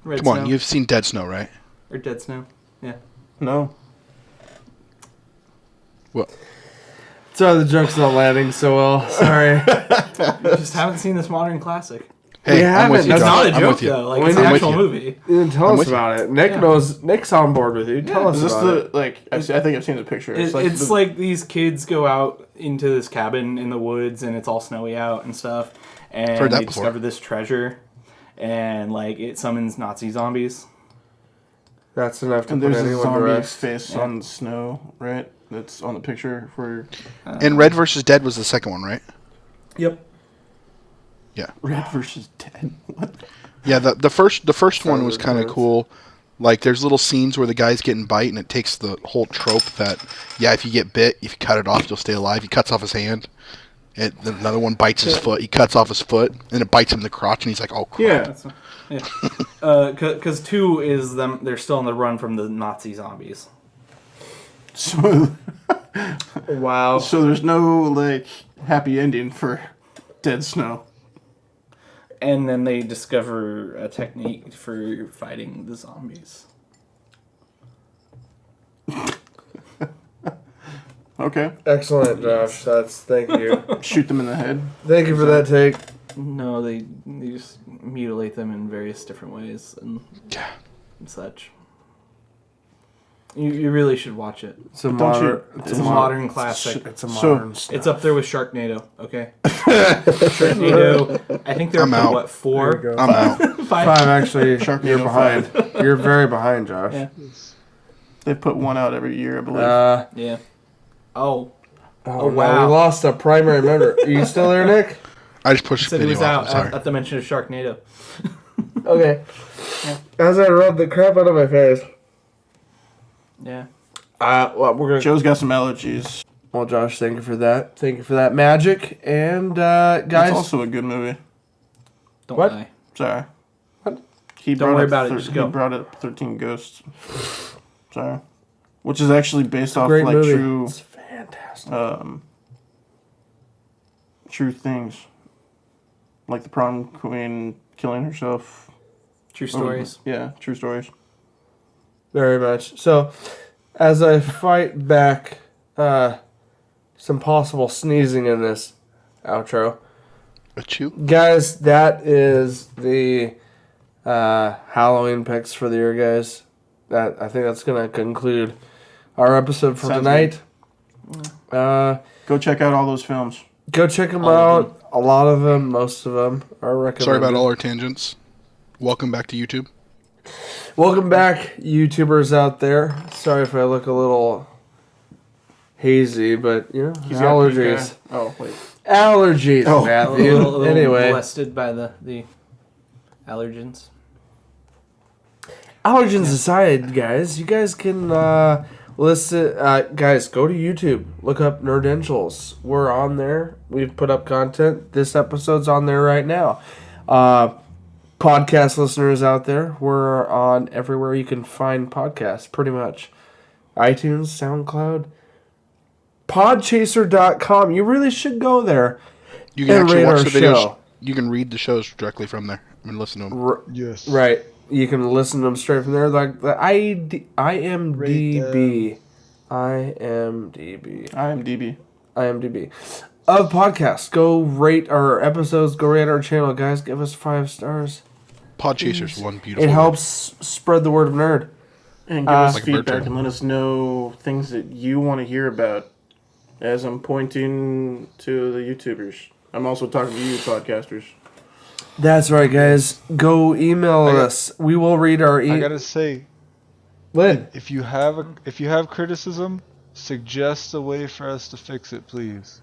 Red Come Snow? on, you've seen Dead Snow, right? Or Dead Snow? Yeah. No. What? Sorry, the joke's not landing so well. Sorry. You just haven't seen this modern classic. Hey, I'm with haven't. you, It's Josh. not a I'm joke, with you. though. Like, When it's an I'm with actual you. movie. You didn't tell I'm us with you. about it. Nick Yeah. knows. Nick's on board with you. Tell us Is this about it. the like? I think I've seen the picture. It's like these kids go out into this cabin in the woods, and it's all snowy out and stuff. And Heard that they before. discover this treasure, and like it summons Nazi zombies. That's enough to and put there's a anyone to zombie rest. face on snow, right? That's on the picture for And Red versus Dead was the second one, right? Yep. Yeah. Red versus Dead. What? Yeah, the first one was Silent kind of Death. cool. Like, there's little scenes where the guy's getting bite, and it takes the whole trope that, yeah, if you get bit, if you cut it off, you'll stay alive. He cuts off his hand. Then another one bites his foot. He cuts off his foot, and it bites him in the crotch, and he's like, oh, crap. Yeah. Yeah. Because 2 is them. They're still on the run from the Nazi zombies. So, Wow. so there's no like happy ending for Dead Snow. And then they discover a technique for fighting the zombies. Okay. Excellent, Josh. Thank you. Shoot them in the head. Thank you for that take. No, they just mutilate them in various different ways and Yeah. such. You really should watch it. It's a don't modern. you- It's a modern classic. It's a So- modern. stuff. It's up there with Sharknado, okay? Sharknado, I think they're I'm up to, out. what, 4? There you go. I'm out. 5? Five, actually. Sharknado You're behind. You're very behind, Josh. Yeah. They put one out every year, I believe. Yeah. Oh. Oh, wow. wow. We lost a primary member. Are you still there, Nick? I just pushed the Said he video was off. out I'm sorry. at the mention of Sharknado. Okay. As I rub the crap out of my face. Yeah. Well, we're gonna. Joe's got some allergies. Well, Josh, thank you for that. Thank you for that magic. And guys, It's also a good movie. Don't What? lie. Sorry. What? He Don't brought worry up about it, just go. He brought up 13 Ghosts. Sorry. Which is actually based off great like movie. true It's fantastic. true things. Like the prom queen killing herself. True stories. Yeah, true stories. Very much. So, as I fight back some possible sneezing in this outro, Achoo. guys, that is the Halloween picks for the year, guys. I think that's gonna conclude our episode for Sounds tonight. Go check out all those films. Go check them All of out. A lot of them, most of them are recommended. Sorry about all our tangents. Welcome back to YouTube. Welcome back, YouTubers out there. Sorry if I look a little hazy, but you know, He's got pink allergies. eye. Oh, wait. Allergies, Oh. Matthew. A little Anyway, molested by the allergens. allergens aside, guys, you guys can listen. Guys, go to YouTube. Look up Nerdentials. We're on there. We've put up content. This episode's on there right now. Podcast listeners out there, we're on everywhere you can find podcasts, pretty much. iTunes, SoundCloud, podchaser.com. You really should go there. You can And actually rate watch our the videos. show. You can read the shows directly from there and listen to them. Yes. Right. You can listen to them straight from there. Like the IMDb. IMDb. Of podcasts. Go rate our episodes. Go rate our channel, guys. Give us 5 stars. Podchaser's one beautiful. It word. helps spread the word of nerd. And give us Like a bird feedback term. and let us know things that you want to hear about. As I'm pointing to the YouTubers. I'm also talking to you, podcasters. That's right, guys. Go email us. We will read our I gotta say, Lynn. if you have criticism, suggest a way for us to fix it, please.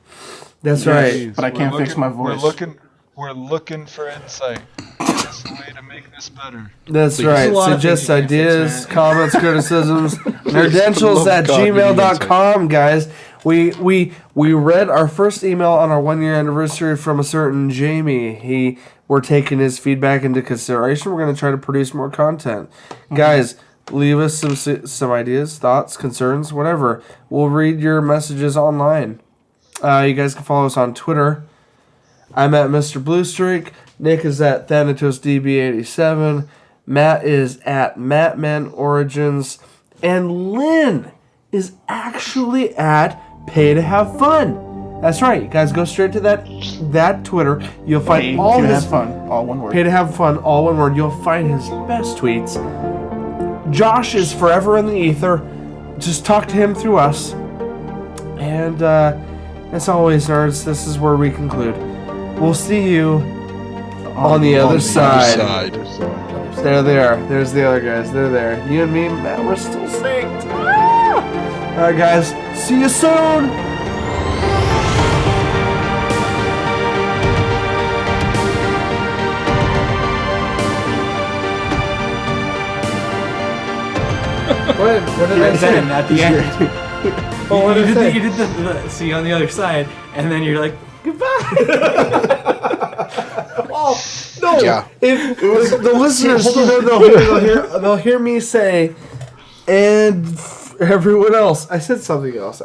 That's Yes. right. Please. But I can't We're fix my looking- voice. We're looking for insight. There's a way to make this better. That's Please. right. There's a lot of Suggest things you can't fix, ideas, man. comments, criticisms. for the love Nerdentials of at God, give me gmail.com, guys. We read our first email on our 1 year anniversary from a certain Jamie. We're taking his feedback into consideration. We're going to try to produce more content. Guys, leave us some ideas, thoughts, concerns, whatever. We'll read your messages online. You guys can follow us on Twitter. I'm at Mr. Bluestreak. Nick is at ThanatosDB87. Matt is at MattmanOrigins. And Lynn is actually at Pay to Have Fun. That's right. You guys go straight to that Twitter. You'll find all his fun, all one word. Pay to Have Fun, all one word. You'll find his best tweets. Josh is forever in the ether. Just talk to him through us. And as always, nerds, this is where we conclude. We'll see you on the other side. They're there. There's the other guys. They're there. You and me, Matt, we're still synced. Ah! All right, guys. See you soon. What did I say? Then at the end, Oh, what did I say? you did the see you on the other side, and then you're like, goodbye. Oh no! Yeah. If the listeners, they'll hear me say, and everyone else. I said something else.